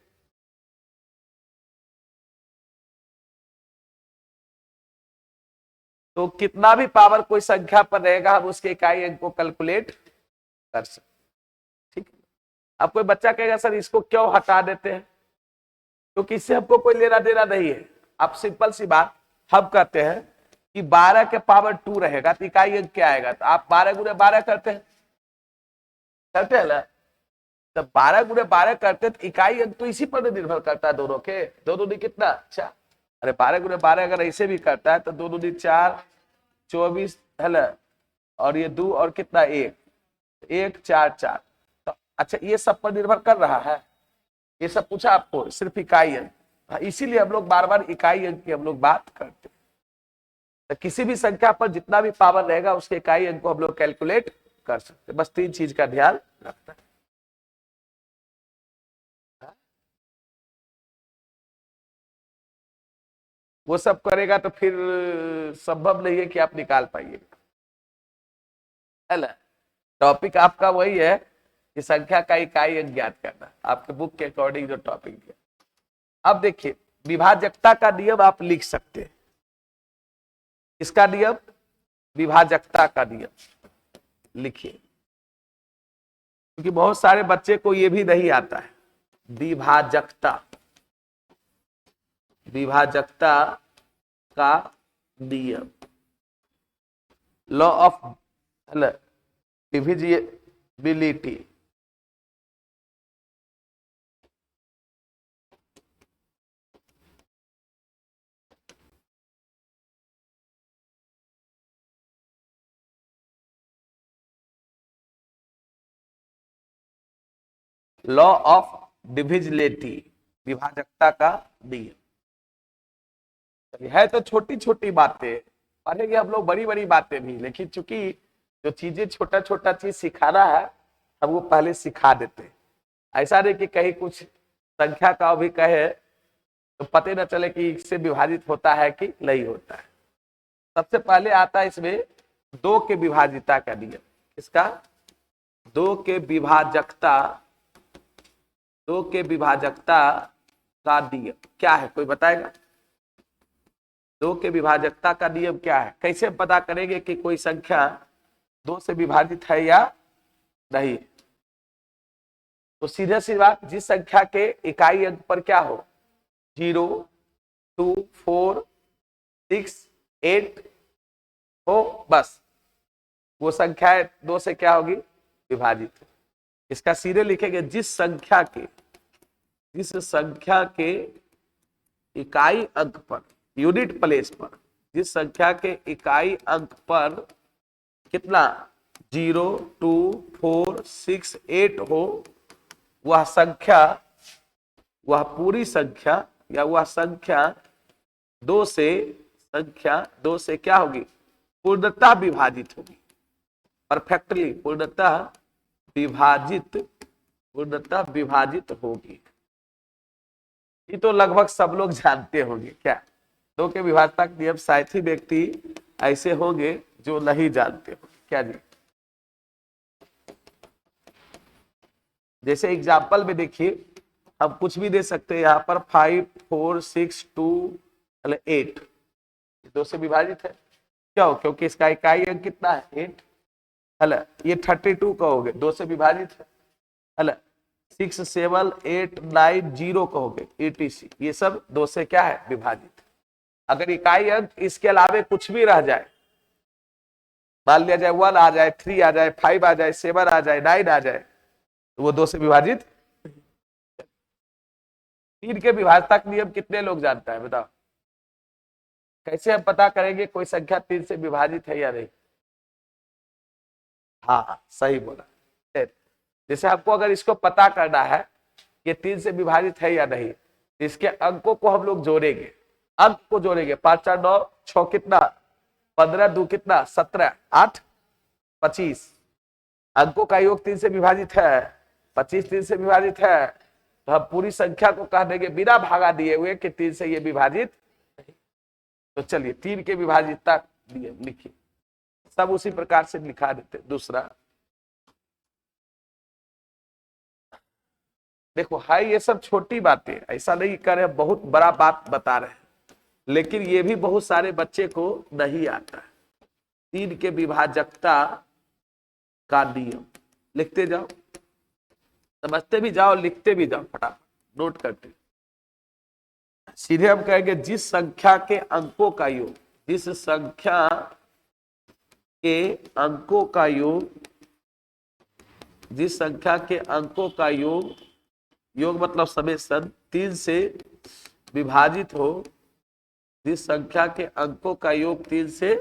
तो कितना भी पावर कोई संख्या पर रहेगा, हम उसके इकाई अंक को कैलकुलेट कर सकते। ठीक है। अब कोई बच्चा कहेगा सर इसको क्यों हटा देते हैं? क्योंकि इससे हमको कोई लेना देना नहीं है। अब सिंपल सी बात हम कहते हैं कि 12 के पावर 2 रहेगा तो इकाई अंक क्या आएगा? तो आप 12 गुणे 12 करते हैं, करते हैं ना? तो 12 गुणे 12 करते हैं तो इकाई अंक तो इसी पर निर्भर करता है, दोनों के। दोनों ने कितना? अच्छा, अरे 12 गुणे 12 अगर ऐसे भी करता है तो दोनों ने 4, 24 है ना, और ये 2 और कितना 1, 1 4 4। तो अच्छा ये सब पर निर्भर कर रहा है? ये सब पूछा आपको? सिर्फ इकाई अंक। हाँ, इसीलिए हम लोग बार बार इकाई अंक की हम लोग बात करते हैं। तो किसी भी संख्या पर जितना भी पावर रहेगा उसके इकाई अंक को हम लोग कैलकुलेट कर सकते हैं। बस 3 चीज का ध्यान रखना है। वो सब करेगा तो फिर संभव नहीं है कि आप निकाल पाइए, है ना? टॉपिक आपका वही है कि संख्या का इकाई अंक ज्ञात करना, आपके बुक के अकॉर्डिंग जो टॉपिक है। अब देखिए विभाजकता का नियम आप लिख सकते हैं। इसका नियम, विभाजकता का नियम लिखिए, क्योंकि बहुत सारे बच्चे को ये भी नहीं आता है। विभाजकता, विभाजकता का नियम, law of divisibility. Law of divisibility, विभाजकता का नियम। है तो छोटी छोटी बातें, पढ़ेंगे हम लोग बड़ी बड़ी बातें भी, लेकिन चूंकि जो चीजें छोटा छोटा चीज सिखाना है हम वो पहले सिखा देते हैं। ऐसा नहीं कि कहीं कुछ संख्या का भी कहे तो पते न चले कि इससे विभाजित होता है कि नहीं होता है। सबसे पहले आता है इसमें 2 के विभाजिता का नियम। इसका 2 के विभाजकता, 2 के विभाजकता का नियम क्या है? कोई बताएगा? 2 के विभाजकता का नियम क्या है? कैसे पता करेंगे कि कोई संख्या 2 से विभाजित है या नहीं? तो सीधे सी बात, जिस संख्या के इकाई अंक पर क्या हो, 0, 2, 4, 6, 8 हो, बस वो संख्या 2 से क्या होगी, विभाजित। इसका सीधे लिखेंगे, जिस संख्या के इकाई अंक पर, यूनिट प्लेस पर, जिस संख्या के इकाई अंक पर कितना 0, 2, 4, 6, 8 हो, वह संख्या, वह पूरी संख्या या वह संख्या 2 से क्या होगी, पूर्णतः विभाजित होगी। परफेक्टली पूर्णतः विभाजित होगी। ये तो लगभग सब लोग जानते होंगे। क्या 2 के विभाजता का नियम, शायद ही व्यक्ति ऐसे होंगे जो नहीं जानते हो। क्या जी, जैसे एग्जाम्पल में देखिए, हम कुछ भी दे सकते हैं यहाँ पर 5, 4, 6, 2, 8 2 से विभाजित है। क्यों? क्योंकि इसका इकाई अंक कितना है, 8 है। ये 32 कहोगे, 2 से विभाजित है। 6, 7, 8, 9, 0 कहोगे, etc, ये सब 2 से क्या है, विभाजित। अगर इकाई अंक इसके अलावे कुछ भी रह जाए, मान लिया जाए 1 आ जाए, 3 आ जाए, 5 आ जाए, 7 आ जाए, 9 आ जाए, तो वो 2 से विभाजित। 3 के विभाजता का नियम कितने लोग जानता है, बताओ। कैसे हम पता करेंगे कोई संख्या 3 से विभाजित है या नहीं? हाँ, सही बोला। जैसे आपको अगर इसको पता करना है कि 3 से विभाजित है या नहीं, इसके अंकों को हम लोग जोड़ेंगे, अंक को जोड़ेंगे। 5, 4, 9, 6 कितना, 15, 2 कितना, 17, 8, 25। अंकों का योग 3 से विभाजित है, 25 3 से विभाजित है, तो हम पूरी संख्या को कह देंगे बिना भागा दिए हुए कि 3 से ये विभाजित। तो चलिए 3 के विभाजितता लिखिए, सब उसी प्रकार से लिखा देते। दूसरा देखो, हाय ये सब छोटी बातें, ऐसा नहीं कर रहे, बहुत बड़ा बात बता रहे हैं, लेकिन ये भी बहुत सारे बच्चे को नहीं आता है। 3 के विभाजकता का नियम लिखते जाओ, समझते भी जाओ, लिखते भी जाओ, फटाफट नोट करते। सीधे हम कहेंगे, जिस संख्या के अंकों का योग, जिस संख्या के अंकों का योग, जिस संख्या के अंकों का योग, योग मतलब समेशन, 3 से विभाजित हो, जिस संख्या के अंकों का योग 3 से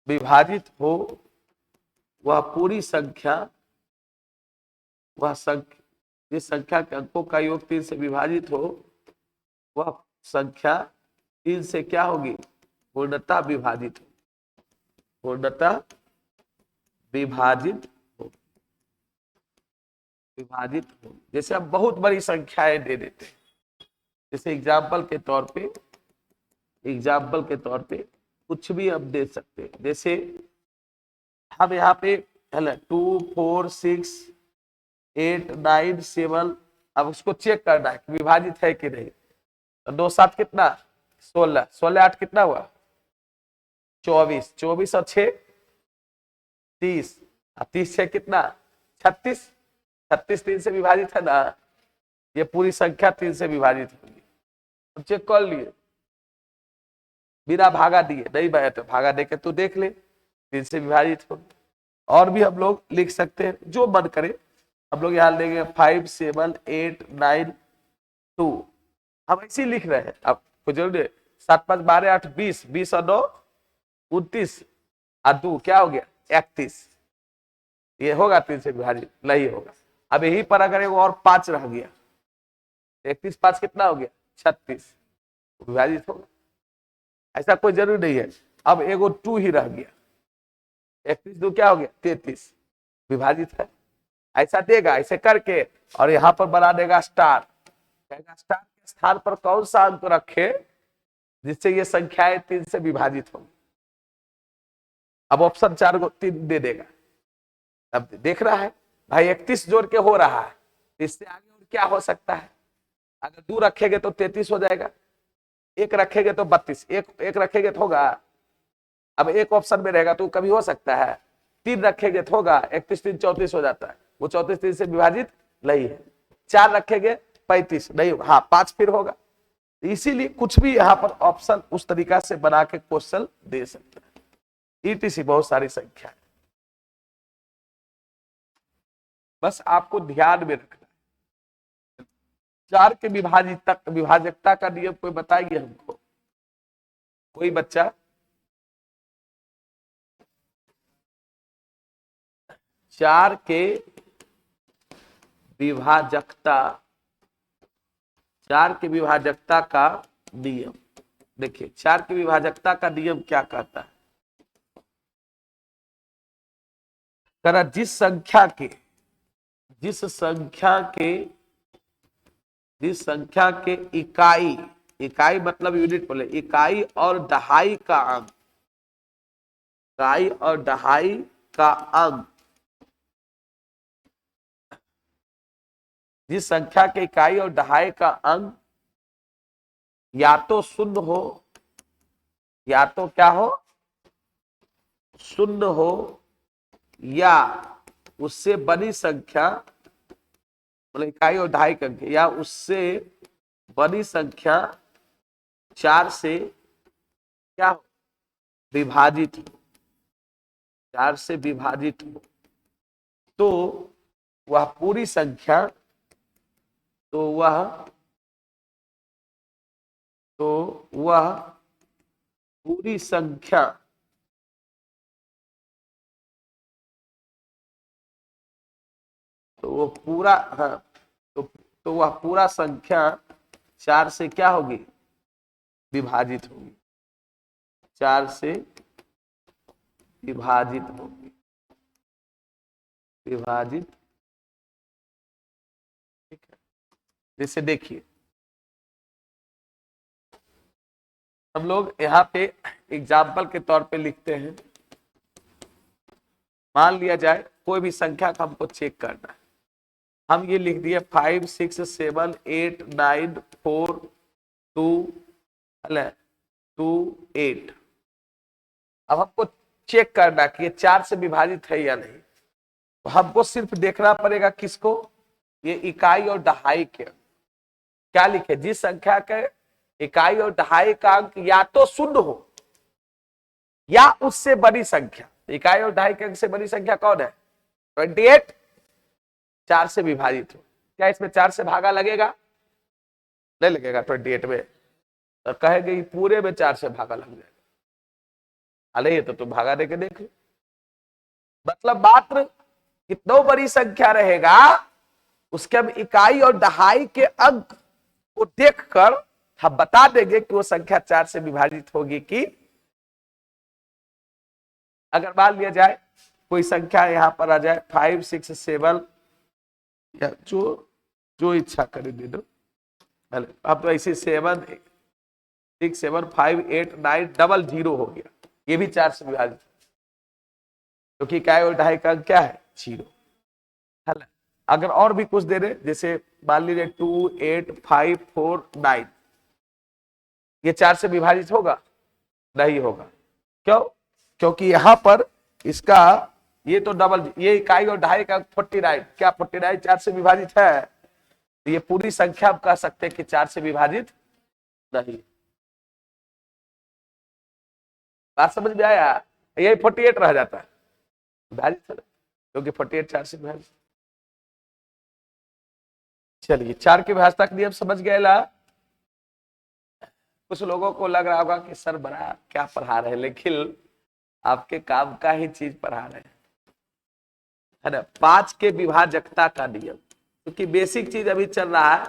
विभाजित हो, वह पूरी संख्या, जिस संख्या के अंकों का योग 3 से विभाजित हो, वह संख्या 3 से क्या होगी, पूर्णतः विभाजित हो, पूर्णतः विभाजित हो, विभाजित हो। जैसे हम बहुत बड़ी संख्याएं दे देते हैं, जैसे एग्जाम्पल के तौर पे कुछ भी हम दे सकते हैं। जैसे हम यहाँ पे 2, 4, 6, 8, 9, 7, अब उसको चेक करना है कि विभाजित है कि नहीं। तो 2 7 कितना, 16, 16 8 कितना हुआ, 24, 24 और 6 30, 30 6 कितना, 36, 36 3 से विभाजित है ना, ये पूरी संख्या 3 से विभाजित होगी। तो चेक कर लिए बिना भागा दिए, नहीं भाई तो भागा देके तू देख ले, 3 से विभाजित होगी। और भी हम लोग लिख सकते हैं, जो मन करे। हम लोग यहाँ लेंगे 5, 7, 8, 9, 2, हम ऐसे लिख रहे हैं। अब जरूर 7 5 12 8 20, 20 और 9 29 और 2 क्या हो गया, 31। ये होगा 3 से विभाजित? नहीं होगा। अब यही पर अगर एगो और 5 रह गया, 31 5 कितना हो गया, 36, विभाजित होगा? ऐसा कोई जरूरी नहीं है। अब एगो 2 ही रह गया, 31 2 क्या हो गया, 33, विभाजित है? ऐसा देगा, ऐसे करके, और यहाँ पर बना देगा स्टार, कहेगा स्टार के स्थान पर कौन सा अंक रखे जिससे ये संख्याएं 3 से विभाजित हो। अब ऑप्शन 4 को 3 दे देगा। अब देख रहा है भाई 31 जोड़ के हो रहा है, इससे आगे और क्या हो सकता है। अगर 2 रखेंगे तो 33 हो जाएगा, 1 रखेंगे तो 32, एक रखेंगे तो होगा। अब एक ऑप्शन में रहेगा तो कभी हो सकता है, 3 रखेंगे तो होगा, 31 3 34 हो जाता है, वो 34 3 से विभाजित नहीं है। 4 रखेंगे 35 नहीं होगा, हाँ 5 फिर होगा। इसीलिए कुछ भी यहाँ पर ऑप्शन उस तरीका से बना के क्वेश्चन दे सकते हैं। ईटीसी बहुत सारी संख्या है, बस आपको ध्यान में रखना। 4 के विभाजकता का नियम कोई बताइए हमको, कोई बच्चा? 4 के विभाजकता, 4 के विभाजकता का नियम देखिए, 4 की विभाजकता का नियम क्या कहता है? करा जिस संख्या के इकाई, इकाई मतलब यूनिट बोले, इकाई और दहाई का अंक, इकाई और दहाई का अंक, जिस संख्या के इकाई और दहाई का अंक या तो शून्य हो, या तो क्या हो, शून्य हो, या उससे बड़ी संख्या, मतलब इकाई और दहाई का अंक, या उससे बड़ी संख्या 4 से क्या हो, विभाजित हो, 4 से विभाजित हो, तो वह पूरी संख्या, तो वह पूरी संख्या तो वो पूरा, हाँ, तो वह पूरा संख्या 4 से क्या होगी, विभाजित होगी, 4 से विभाजित होगी, विभाजित। ठीक है, जैसे देखिए हम लोग यहाँ पे एग्जाम्पल के तौर पे लिखते हैं, मान लिया जाए कोई भी संख्या का हमको चेक करना है, हम ये लिख दिए 5 6 7 8 9 4 2 2 8। अब हमको चेक करना कि ये 4 से विभाजित है या नहीं, तो हमको सिर्फ देखना पड़ेगा किसको, ये इकाई और दहाई के। क्या लिखे, जिस संख्या के इकाई और दहाई का अंक या तो शून्य हो या उससे बड़ी संख्या, इकाई और दहाई के अंक से बड़ी संख्या कौन है, 28, 4 से विभाजित हो। क्या इसमें 4 से भागा लगेगा, नहीं लगेगा 28 में, तो कहेंगे पूरे में 4 से भागा लग जाएगा, अरे ये तो तुम भागा दे के देख लो। मतलब मात्र कितना बड़ी संख्या रहेगा उसके हम इकाई और दहाई के अंक को देखकर हम बता देंगे कि वो संख्या 4 से विभाजित होगी कि। अगर मान लिया जाए कोई संख्या यहां पर आ जाए 5 6 7, या जो इच्छा करे दे दो, अब तो ऐसे 7 6 7 5 8 9 0 हो गया, ये भी 4 से विभाजित, क्योंकि इकाई और दहाई का अंक क्या है, 0 है ना। अगर और भी कुछ दे रहे, जैसे मान लीजिए 2 8 5 4 9, ये 4 से विभाजित होगा, नहीं होगा। क्यों, क्योंकि यहां पर इसका ये तो डबल, ये इकाई और दहाई का 49, क्या 49 4 से विभाजित है, तो ये पूरी संख्या आप कह सकते हैं कि 4 से विभाजित नहीं। बात समझ में आया, यही 48 रह जाता है विभाजित, क्योंकि 48 4 से विभाजित। चलिए 4 के विभाजकता का नियम समझ गए ला। कुछ लोगों को लग रहा होगा कि सर बड़ा क्या पढ़ा रहे हैं, लेकिन आपके काम का ही चीज पढ़ा रहे हैं, है ना। 5 के विभाजकता का नियम, क्योंकि बेसिक चीज अभी चल रहा है,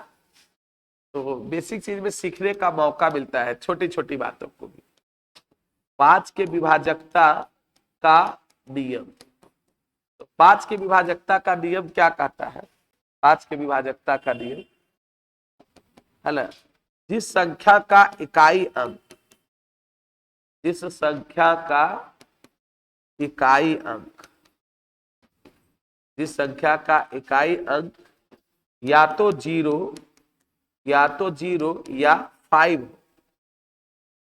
तो बेसिक चीज में सीखने का मौका मिलता है, छोटी छोटी बातों को भी। 5 के विभाजकता का नियम, तो 5 के विभाजकता का नियम क्या कहता है, 5 के विभाजकता का नियम है ना, जिस संख्या का इकाई अंक, जिस संख्या का इकाई अंक, जिस संख्या का इकाई अंक या तो 0 या 5 हो,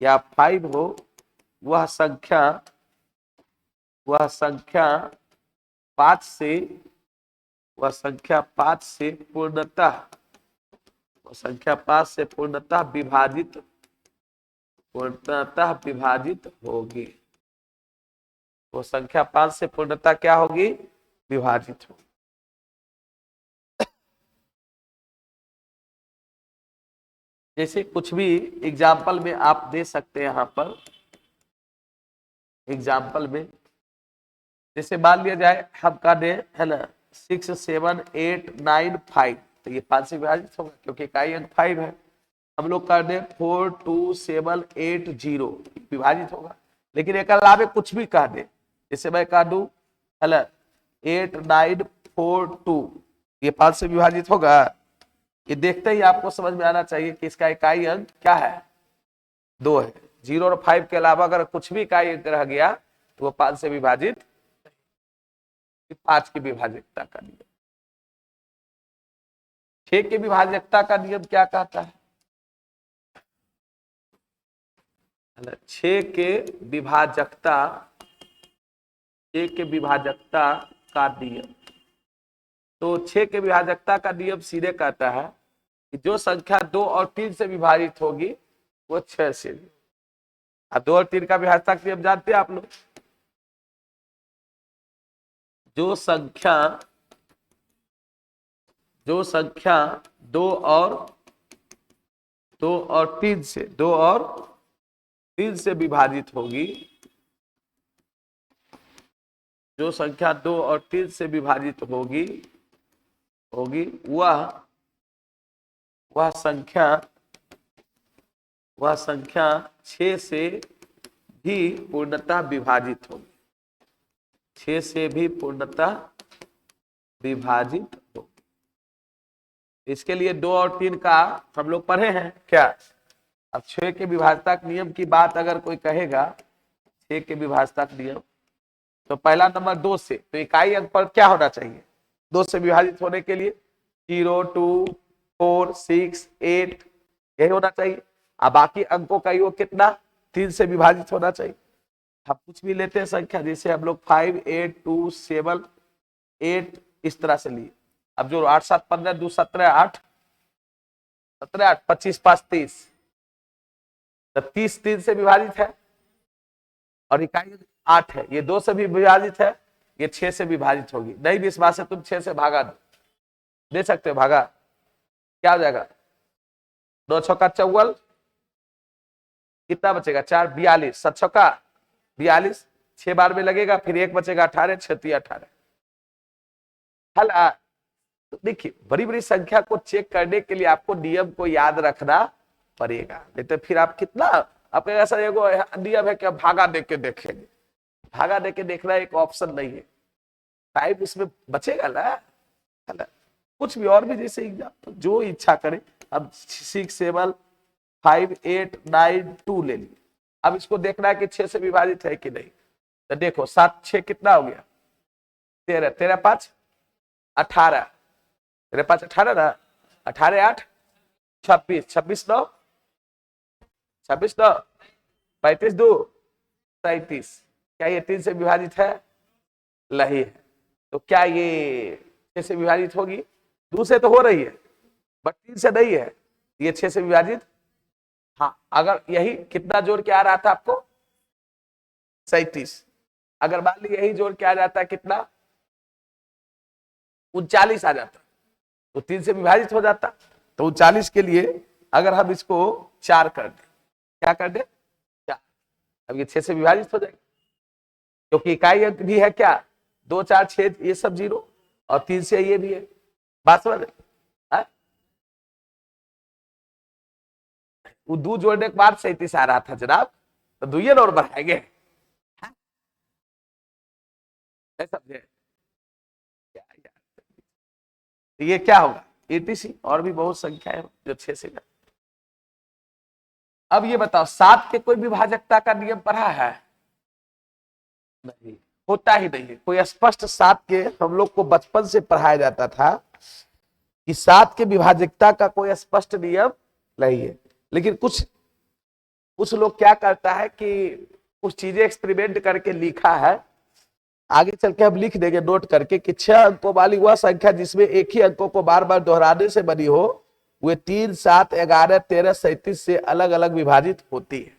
या 5 हो, वह संख्या 5 से, वह संख्या 5 से पूर्णतः, वह संख्या 5 से पूर्णतः विभाजित होगी। वो संख्या 5 से पूर्णतः क्या होगी, विभाजित होगी। जैसे कुछ भी एग्जाम्पल में आप दे सकते हैं, यहाँ पर एग्जाम्पल में जैसे मान लिया जाए हम का दे है ना 6 7 8 9 5, तो ये 5 से विभाजित होगा क्योंकि इकाई अंक 5 है। हम लोग कर दे 4 2 7 8 0, विभाजित होगा। लेकिन एक अलावे कुछ भी कह दे, जैसे मैं कह दू है ना 8 9 4 2, ये 5 से विभाजित होगा। ये देखते ही आपको समझ में आना चाहिए कि इसका इकाई अंक क्या है, 2 है। 0 और 5 के अलावा अगर कुछ भी इकाई अंक रह गया तो वो 5 से विभाजित, 5 की विभाजकता का नियम। 6 के विभाजकता का नियम क्या कहता है, 6 के विभाजकता, 6 के विभाजकता का नियम। तो 6 के विभाजकता का नियम सीधे कहता है कि जो संख्या 2 और 3 से विभाजित होगी वो 6 से। अब 2 और 3 का विभाजकता का नियम जानते हैं आप लोग। जो संख्या 2 और 3 से विभाजित होगी, जो संख्या 2 और 3 से विभाजित होगी वह संख्या 6 से भी पूर्णतः विभाजित होगी, 6 से भी पूर्णतः विभाजित होगी। इसके लिए 2 और 3 का हम लोग पढ़े हैं क्या। अब 6 के विभाजकता नियम की बात अगर कोई कहेगा, 6 के विभाजकता नियम, तो पहला नंबर 2 से, तो इकाई अंक पर क्या होना चाहिए, 2 से विभाजित होने के लिए 0 2 4 6 8 यही होना चाहिए। अब बाकी अंकों का योग कितना, 3 से विभाजित होना चाहिए। हम कुछ भी लेते हैं संख्या, जैसे हम लोग 5 8 2 7 8 इस तरह से लिए। अब जो 8 7 15 2 17 8 17 8 25 5 30, तो 30 3 से विभाजित है और इकाई 8 है। ये 2 से भी विभाजित है, ये 6 से विभाजित होगी। नहीं विश्वास से तुम 6 से भागा दे सकते हो, भागा क्या हो जाएगा, 2 छक्का 44, कितना बचेगा 4 42, 7 छक्का 42, 6 बार में लगेगा, फिर 1 बचेगा 18, 6 18। हल तो देखिए बड़ी बड़ी संख्या को चेक करने के लिए आपको नियम को याद रखना पड़ेगा, नहीं तो फिर आप कितना, आपके ऐसा एगो नियम है कि भागा दे के देखेंगे, भागा दे के देखना एक ऑप्शन नहीं है, टाइम इसमें बचेगा ना, है ना। कुछ भी और भी जैसे एग्जाम्पल जो इच्छा करे, अब 6 7 5 8 9 2 ले लिए। अब इसको देखना है कि 6 से विभाजित है कि नहीं, तो देखो 7 6 कितना हो गया 13, 13 5 18, 13 5 18 ना, 18 8 26, 26 9 26 9 35 2 37, क्या ये 3 से विभाजित है, नहीं है। तो क्या ये 6 से विभाजित होगी, 2 से तो हो रही है बट 3 से नहीं है, ये 6 से विभाजित। हाँ अगर यही कितना जोड़ के आ रहा था आपको 37, अगर मान ली यही जोड़ के आ जाता है कितना 39 आ जाता तो 3 से विभाजित हो जाता। तो 39 के लिए अगर हम इसको 4 कर दें, क्या कर दे 4, अब ये 6 से विभाजित हो जाएगा क्योंकि इकाई अंक भी है क्या 2 4 6 ये सब 0 और 3 से ये भी है, बात समझ रहे। वो 2 जोड़ने के बाद 37 आ रहा था जनाब, तो 2 ये और बढ़ाएंगे, समझे ये क्या होगा 86, और भी बहुत संख्या है जो 6 से। अब ये बताओ 7 के कोई विभाजकता का नियम पढ़ा है, नहीं होता ही नहीं है कोई स्पष्ट। 7 के हम लोग को बचपन से पढ़ाया जाता था कि 7 के विभाजकता का कोई स्पष्ट नियम नहीं है, लेकिन कुछ लोग क्या करता है कि कुछ चीजें एक्सपेरिमेंट करके लिखा है, आगे चल के हम लिख देंगे नोट करके कि 6 अंकों वाली वह संख्या जिसमें एक ही अंकों को बार बार दोहराने से बनी हो वे 3 7 11 13 37 से अलग अलग विभाजित होती है।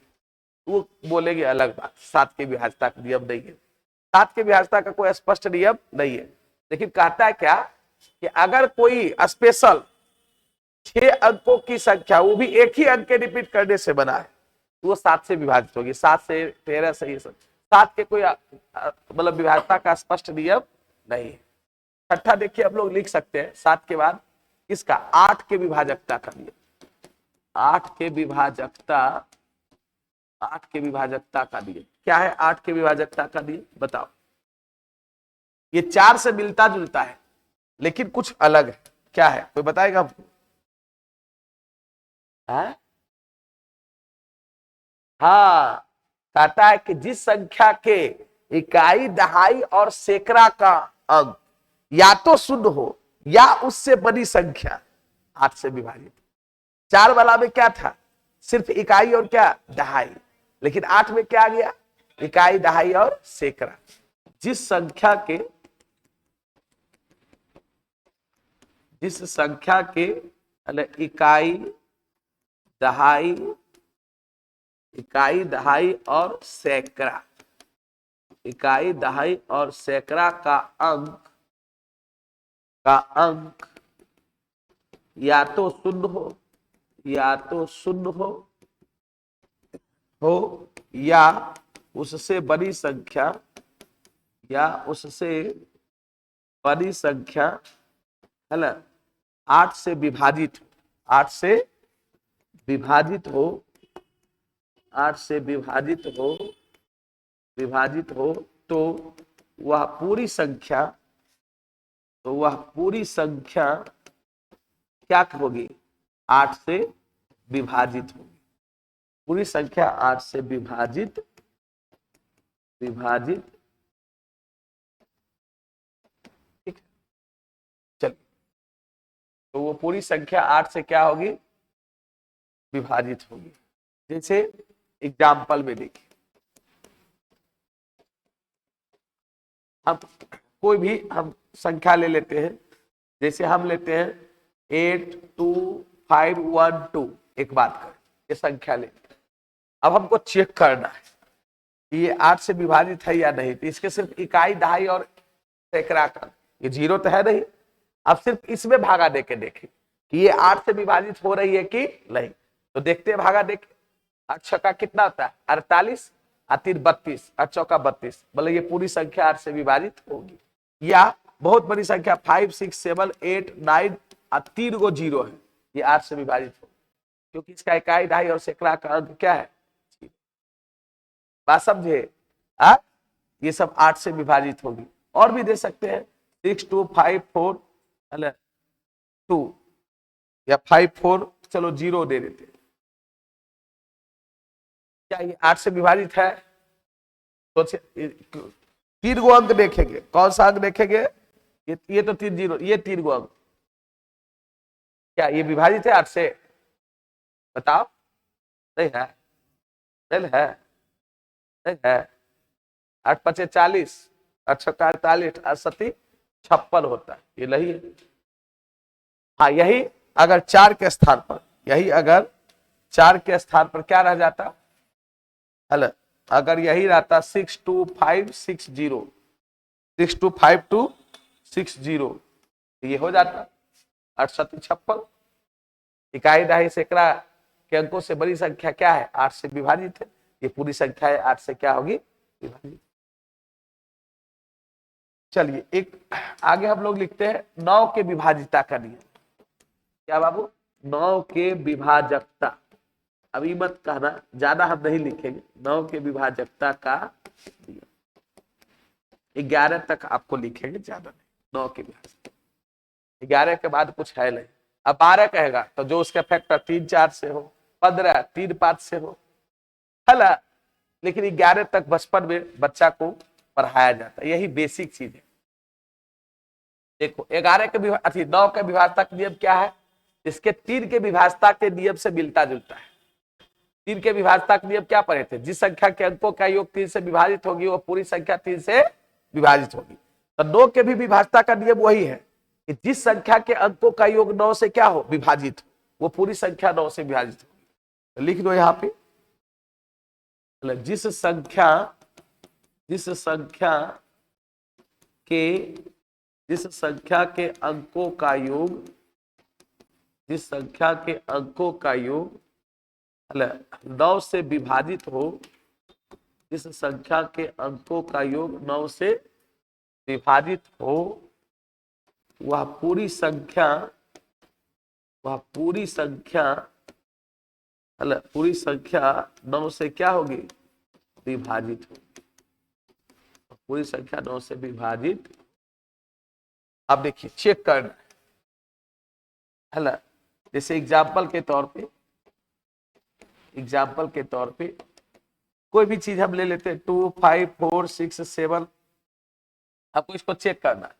वो बोलेंगे अलग बात, 7 के विभाजकता का नियम नहीं है। सात के विभाज्यता का कोई स्पष्ट नियम नहीं है, लेकिन कहता है क्या कि अगर कोई स्पेशल 6 अंकों की संख्या, वो भी एक ही अंक के रिपीट करने से बना है, तो वो 7 से विभाजित होगी। 7 से 13 से, ये सब 7 के कोई मतलब विभाज्यता का स्पष्ट नियम नहीं है। छठा देखिए हम लोग लिख सकते हैं 7 के बाद इसका 8 के विभाजकता का नियम। 8 के विभाजकता, 8 के विभाजकता का नियम क्या है? 8 के विभाजकता का नियम बताओ। ये 4 से मिलता जुलता है लेकिन कुछ अलग है। क्या है, कोई बताएगा हमको? हाँ, कहता है कि जिस संख्या के इकाई, दहाई और सैकड़ा का अंक या तो शून्य हो या उससे बड़ी संख्या 8 से विभाजित। 4 वाला में क्या था? सिर्फ इकाई और क्या, दहाई। लेकिन 8 में क्या आ गया? इकाई, दहाई और सैकड़ा। जिस संख्या के इकाई, दहाई, इकाई, दहाई और सैकड़ा, इकाई, दहाई और सैकड़ा का अंक या तो शून्य हो, या तो शून्य हो या उससे बड़ी संख्या, या उससे बड़ी संख्या, है ना, 8 से विभाजित, 8 से विभाजित हो, 8 से विभाजित हो तो वह पूरी संख्या, क्या होगी? 8 से विभाजित होगी। पूरी संख्या 8 से विभाजित ठीक। चलिए, तो वो पूरी संख्या 8 से क्या होगी? विभाजित होगी। जैसे एग्जाम्पल में देखिए, हम कोई भी हम संख्या ले लेते हैं। जैसे हम लेते हैं 82512। एक बात करें, ये संख्या ले, अब हमको चेक करना है कि ये 8 से विभाजित है या नहीं। तो इसके सिर्फ इकाई, दहाई और सैकड़ा का, ये 0 तो है नहीं। अब सिर्फ इसमें भागा देके देखें कि ये 8 से विभाजित हो रही है कि नहीं। तो देखते हैं, भागा देखे। 8 छक्का कितना होता है? 48, 3 32, 8 चौका 32। मतलब ये पूरी संख्या 8 से विभाजित होगी। या बहुत बड़ी संख्या 5 6 7 8 9 और 3 गो 0 है, ये 8 से विभाजित होगी, क्योंकि इसका इकाई, दहाई और सैकड़ा का अंक क्या है? बात समझे? ये सब 8 से विभाजित होगी। और भी दे सकते हैं 6 2 5 4 2 या 5 4, चलो 0 दे देते हैं। क्या ये 8 से विभाजित है? सोचे, 3 गो अंक देखेंगे। कौन सा अंक देखेंगे? ये तो 3 0, ये 3 गो अंक, क्या ये विभाजित है 8 से? बताओ। नहीं है, नहीं है, नहीं है। 8 5 40, 8 6 48, 8 7 56 होता है, ये नहीं है। हाँ, यही अगर 4 के स्थान पर, यही अगर 4 के स्थान पर क्या रह जाता? हेलो, अगर यही रहता 62560, 62560, ये हो जाता 8 7 56। इकाई, दहाई, सैकड़ा के अंकों से बड़ी संख्या क्या है? 8 से विभाजित है। ये पूरी संख्या है 8 से क्या होगी? विभाजित। चलिए, एक आगे हम लोग लिखते हैं 9 के विभाजिता का नियम। क्या बाबू? 9 के विभाजकता। अभी मत कहना, ज्यादा हम नहीं लिखेंगे। 9 के विभाजकता का नियम 11 तक आपको लिखेंगे, ज्यादा नहीं। 9 के विभाजकता 11 के बाद कुछ है नहीं। अब 12 कहेगा तो जो उसका फैक्टर 3 4 से हो, 15 3 5 से हो, है ना। लेकिन 11 तक बचपन में बच्चा को पढ़ाया जाता है, यही बेसिक चीज है। देखो 11 के 9 के विभाजकता का नियम क्या है? इसके 3 के विभाजकता के नियम से मिलता जुलता है। 3 के विभाजकता का नियम क्या पढ़े थे? जिस संख्या के अंकों का योग 3 से विभाजित होगी वो पूरी संख्या 3 से विभाजित होगी। तो 9 के भी विभाजकता का नियम वही है कि जिस संख्या के अंकों का योग 9 से क्या हो? विभाजित, वो पूरी संख्या 9 से विभाजित होगी। तो लिख दो यहाँ पे, जिस संख्या जिस संख्या के जिस संख्या के अंकों का योग, जिस संख्या के अंकों का योग 9 से विभाजित हो, जिस संख्या के अंकों का योग 9 से विभाजित हो, वह पूरी संख्या पूरी संख्या 9 से क्या होगी, विभाजित होगी। पूरी संख्या 9 से विभाजित। अब देखिए चेक करना है ना, जैसे एग्जाम्पल के तौर पे कोई भी चीज हम ले लेते हैं 2 5 4 6 7, आपको इसको चेक करना है,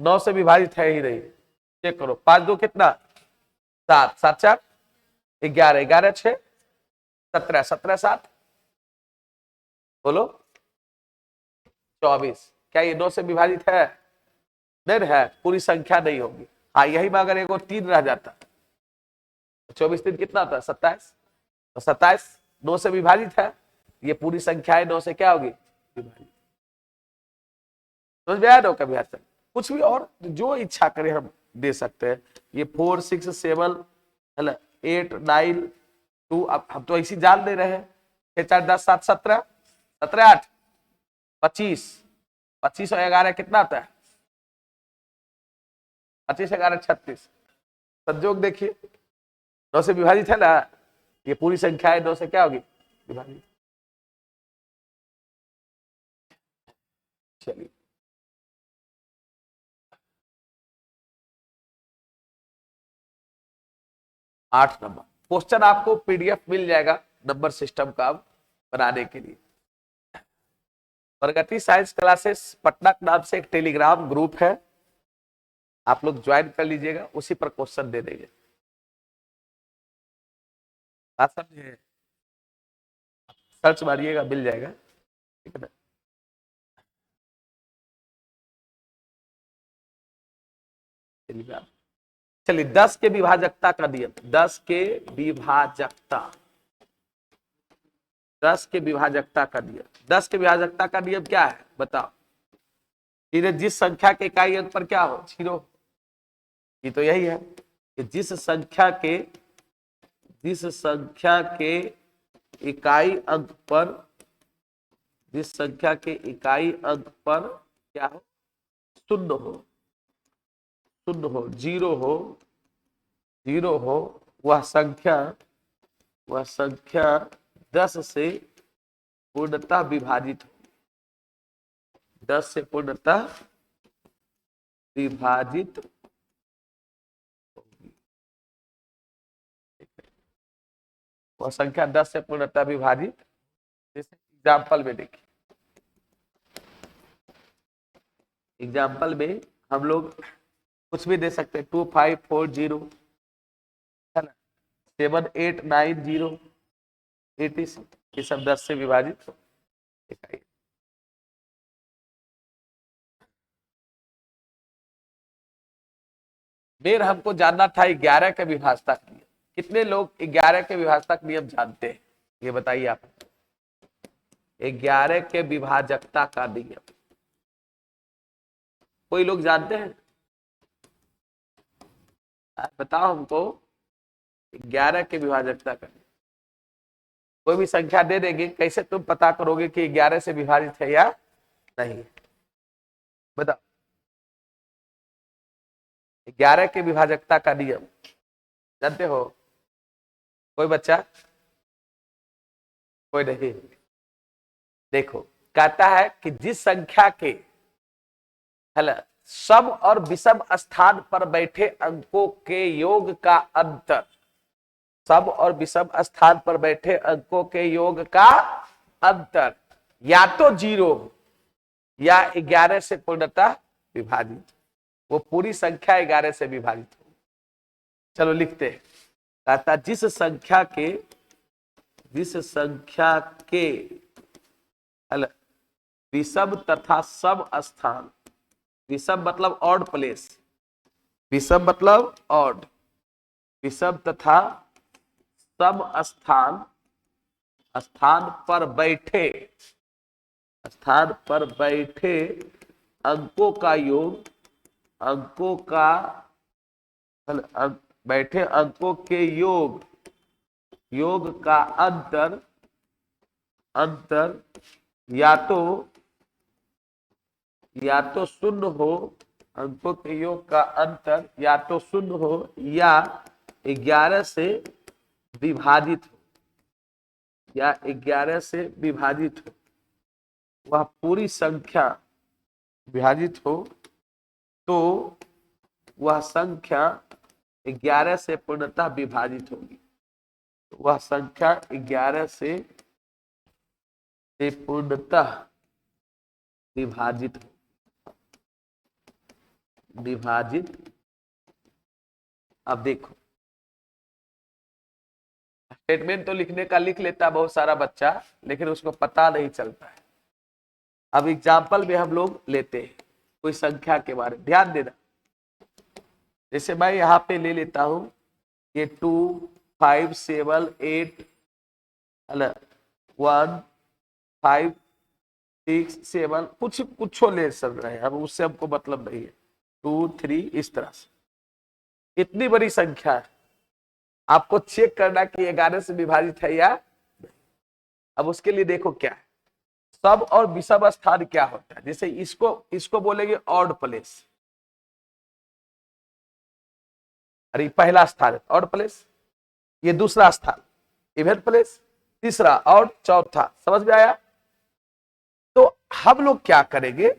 9 से विभाजित है ही नहीं। चेक करो, 5 2 कितना, 7 7 4 11 11 6 17 17 7 बोलो 24। क्या ये 9 से विभाजित है? नहीं है, पूरी संख्या नहीं होगी। हाँ, यही में अगर एगो 3 रह जाता, 24 3 कितना होता है, 27। तो 27 9 से विभाजित है, ये पूरी संख्या है, 9 से क्या होगी, विभाजित। समझ में आया? 9 का विभाजन कुछ भी और जो इच्छा करे हम दे सकते हैं। ये 4 6 7 है ना, 8 9 2, अब हम तो ऐसी जान दे रहे हैं, 6 4 10 7 17 17 8 25 25 और 11 कितना आता है, 25 11 36। संयोग देखिए, 9 से विभाजित है ना, ये पूरी संख्या है, 9 से क्या होगी, विभाजित। चलिए 8 नंबर क्वेश्चन आपको पीडीएफ मिल जाएगा नंबर सिस्टम का बनाने के लिए। प्रगति साइंस क्लासेस पटना के नाम से एक टेलीग्राम ग्रुप है, आप लोग ज्वाइन कर लीजिएगा, उसी पर क्वेश्चन दे देंगे। बात समझे? सर्च मारिएगा मिल जाएगा, ठीक है ना। चलिए 10 के विभाजकता का नियम, 10 के विभाजकता, 10 के विभाजकता का नियम। 10 के विभाजकता का नियम क्या है बताओ? जिस संख्या के इकाई अंक पर क्या हो, 0। ये तो यही है कि जिस संख्या के इकाई अंक पर, जिस संख्या के इकाई अंक पर क्या हो, शून्य हो, जीरो हो, वह संख्या 10 से पूर्णतः विभाजित हो, 10 से पूर्णतः विभाजित होगी। वह संख्या 10 से पूर्णतः विभाजित। जैसे एग्जाम्पल में देखिए, एग्जाम्पल में हम लोग कुछ भी दे सकते हैं, 2 5 4 0 है ना, 7 8 9 0 86, ये सब 10 से विभाजित हो। फिर हमको जानना था 11 के विभाजकता का नियम। कितने लोग 11 के विभाजकता का नियम जानते हैं, ये बताइए आप। 11 के विभाजकता का नियम कोई लोग जानते हैं? बताओ हमको 11 के विभाजकता का नियम। कोई भी संख्या दे देंगे, कैसे तुम पता करोगे कि 11 से विभाजित है या नहीं? बताओ 11 के विभाजकता का नियम जानते हो? कोई बच्चा? कोई नहीं। देखो कहता है कि जिस संख्या के सम और विषम स्थान पर बैठे अंकों के योग का अंतर, सम और विषम स्थान पर बैठे अंकों के योग का अंतर या तो 0 या 11 से पूर्णतः विभाजित, वो पूरी संख्या 11 से विभाजित हो। चलो लिखते हैं, कहता जिस संख्या के विषम तथा सम स्थान, विषम मतलब ऑड प्लेस, विषम मतलब ऑड, विषम तथा सम स्थान पर बैठे स्थान पर बैठे अंकों का योग, अंकों का बैठे अंकों के योग, योग का अंतर, अंतर या तो शून्य हो, अंकों के योग का अंतर या तो शून्य हो या 11 से विभाजित हो, या 11 से विभाजित हो, वह पूरी संख्या विभाजित हो तो वह संख्या 11 से पूर्णतः विभाजित होगी। वह संख्या 11 से पूर्णतः विभाजित विभाजित। अब देखो, स्टेटमेंट तो लिखने का लिख लेता बहुत सारा बच्चा, लेकिन उसको पता नहीं चलता है। अब एग्जाम्पल में हम लोग लेते हैं कोई संख्या के बारे में, ध्यान देना। जैसे मैं यहाँ पे ले लेता हूं ये 2 5 7 8 1 5 6 7 कुछ ले सब रहे हैं, अब उससे हमको मतलब नहीं है। 2 3 इस तरह से इतनी बड़ी संख्या है, आपको चेक करना कि 11 से विभाजित है या नहीं। अब उसके लिए देखो क्या है, सब और विषम स्थान क्या होता है। जैसे इसको बोलेंगे ऑड प्लेस, अरे पहला स्थान है ऑड प्लेस, ये दूसरा स्थान इवन प्लेस, तीसरा और चौथा। समझ में आया? तो हम लोग क्या करेंगे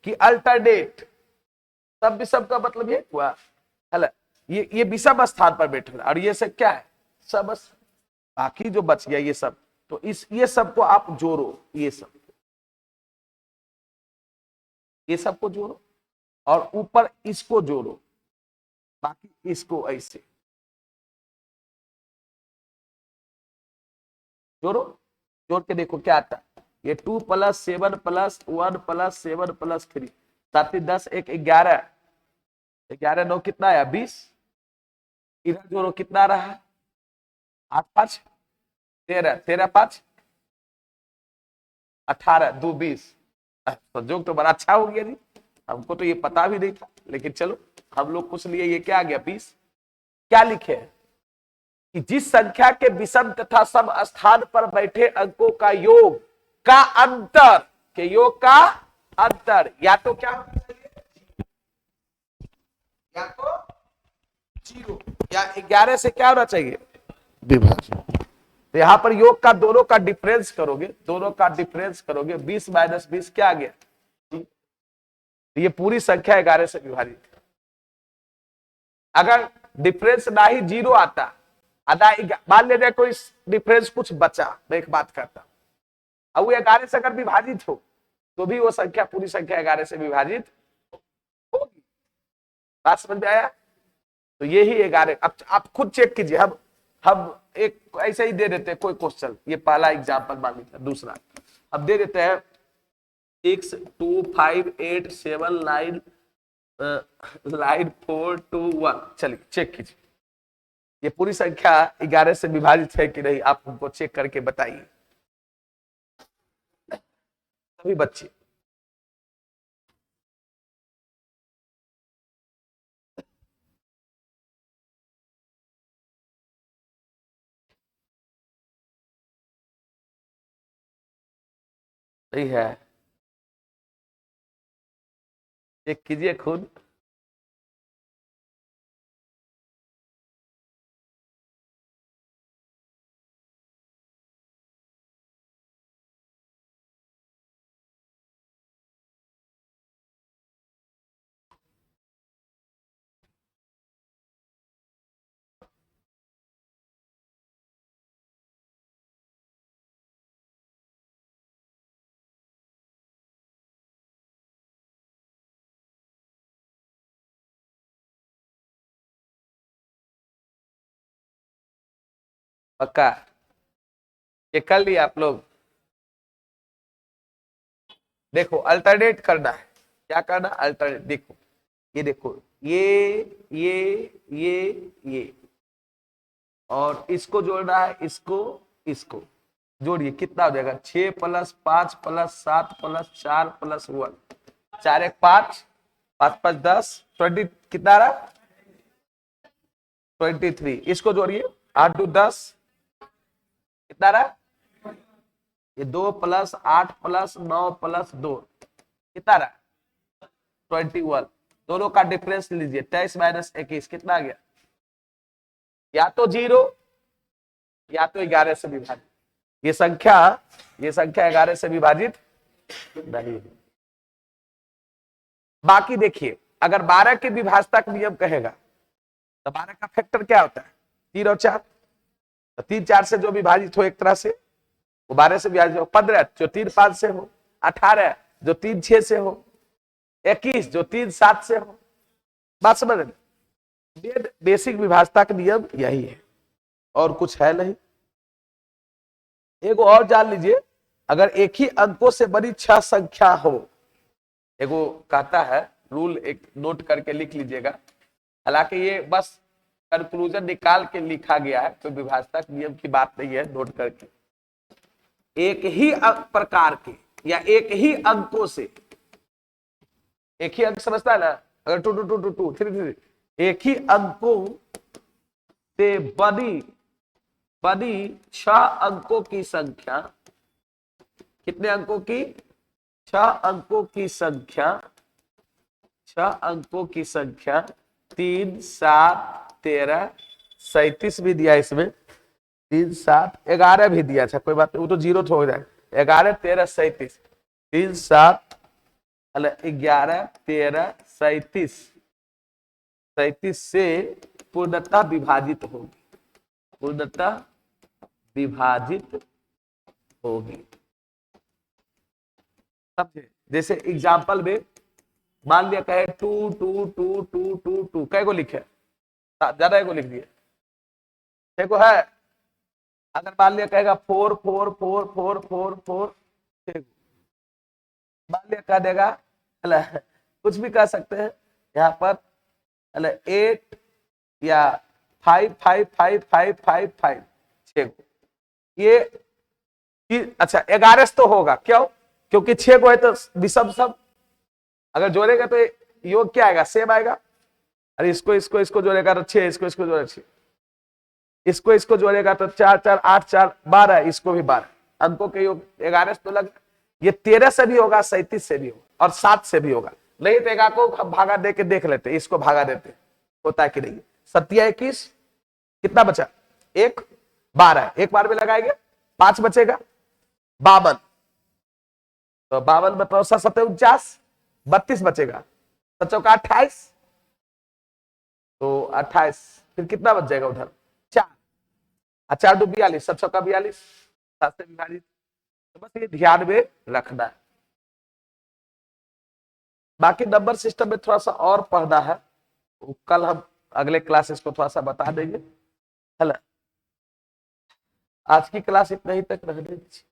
कि अल्टरनेट, सब विषम का मतलब ये हुआ है, ये विषम स्थान पर बैठ रहा, और ये सब क्या है, सब बाकी जो बच गया ये सब, तो ये सबको आप जोड़ो, ये सबको जोड़ो और ऊपर इसको जोड़ो, बाकी इसको ऐसे जोड़ो। जोड़ के देखो क्या आता है, ये 2 + 7 + 1 + 7 + 3 7 10 1 11, 11 9 कितना आया 20, इधर जोड़ो कितना रहा 8 5 13, 13 5 18 2 20। संजोग तो बड़ा अच्छा हो गया जी, हमको तो ये पता भी नहीं था, लेकिन चलो हम लोग कुछ लिए ये क्या आ गया 20। क्या लिखे कि जिस संख्या के विषम तथा सम स्थान पर बैठे अंकों का योग का अंतर, के योग का अंतर या तो क्या होना चाहिए, या तो 0 या 11 से क्या होना चाहिए विभाजित। तो यहां पर योग का दोनों का डिफरेंस करोगे, 20 - 20 क्या आ गया, तो ये पूरी संख्या 11 से विभाजित। अगर डिफरेंस ना ही 0 आता, मान लीजिए कोई डिफरेंस कुछ बचा, मैं एक बात करता, अब वो 11 से अगर विभाजित हो तो भी वो संख्या पूरी संख्या 11 से विभाजित होगी। बात समझ में आया? तो ये ही 11। अब आप खुद चेक कीजिए, हम एक ऐसे ही दे देते हैं कोई क्वेश्चन, ये पहला एग्जांपल मान लीजिए, दूसरा अब दे देते हैं 6 2 5 8 7 9 4 2 1। चलिए चेक कीजिए ये पूरी संख्या 11 से विभाजित है कि नहीं, आप हमको चेक करके बताइए सभी बच्चे। सही है, चेक कीजिए खुद। पक्का ये कर लिया आप लोग? देखो अल्टरनेट करना है, क्या करना अल्टरनेट। देखो ये देखो ये और इसको जोड़ना है, इसको इसको, जोड़िए कितना हो जाएगा 6 + 5 + 7 + 4 + 1, 4 1 5, 5 5 10, 20 कितना रहा 23। इसको जोड़िए 8 2 10 कितना रहा, ये 2 + 8 + 9 + 2 कितना रहा 21। दोनों का डिफरेंस लीजिए 23 - 21 कितना आ गया, या तो 0 या तो 11 से विभाजित। ये संख्या 11 से विभाजित नहीं है। बाकी देखिए अगर 12 के विभाजता का नियम कहेगा तो 12 का फैक्टर क्या होता है 3 और 4, तो 3 4 से जो विभाजित हो एक तरह से वो 12 से विभाजित हो, 15 जो 3 5 से हो, 18 जो 3 6 से हो, 21 जो 3 7 से हो। बात समझ रहे, बेसिक विभाजता का नियम यही है और कुछ है नहीं। एक और जान लीजिए, अगर एक ही अंकों से बड़ी 6 संख्या हो, एगो कहता है रूल, एक नोट करके लिख लीजिएगा, हालांकि ये बस कंक्लूजन निकाल के लिखा गया है, तो विभाजता के नियम की बात नहीं है, नोट करके एक ही प्रकार के या एक ही अंकों से, एक ही अंक समझता है ना, अगर 2 2 2 2 2 3 3, एक ही अंकों से बड़ी 6 अंकों की संख्या, कितने अंकों की 6 अंकों की संख्या, 6 अंकों की संख्या 3 7 13 37 भी दिया इसमें, 3 7 11 भी दिया था, कोई बात नहीं, वो तो 0 हो जाए, 11 13 37, 3 7 11 13 37 से पूर्णतः विभाजित होगी, पूर्णतः विभाजित होगी। समझे, जैसे एग्जाम्पल में मान लिया कहे 2 2 2 2 2 2, कै को लिखे, ज्यादा को लिख दिए, देखो है। अगर मान लिया कहेगा 4 4 4 4 4 4, मान लिया कह देगा कुछ भी कह सकते हैं यहाँ पर 8 या 5 5 5 5 5 5 6 ये अच्छा 11 तो होगा, क्यों, क्योंकि 6 को है तो विषम सब, अगर जोड़ेगा तो योग क्या आएगा सेम आएगा। अरे इसको जोड़ेगा तो 6, इसको जोड़ेगा 6, इसको जोड़ेगा तो 4 4 8 4 12, इसको भी 12, अंकों के योग 11 तो लग, ये 13 से भी होगा 37 से भी होगा और 7 से भी होगा, नहीं तो 11 को भागा दे के देख लेते, इसको भागा देते होता है कि नहीं, 7 21 कितना बचा 1 12, एक बार में लगाएंगे 5 बचेगा 52, तो 52 में 49 32 बचेगा, 28, तो 28, फिर कितना बच जाएगा उधर 4, 4 2 42, 7 चौका 42, 7 से विभाजित, तो बस ये ध्यान में रखना है। बाकी नंबर सिस्टम में थोड़ा सा और पढ़ना है, कल हम अगले क्लासेस को थोड़ा सा बता देंगे, है ना। आज की क्लास इतना ही तक रहने दीजिए।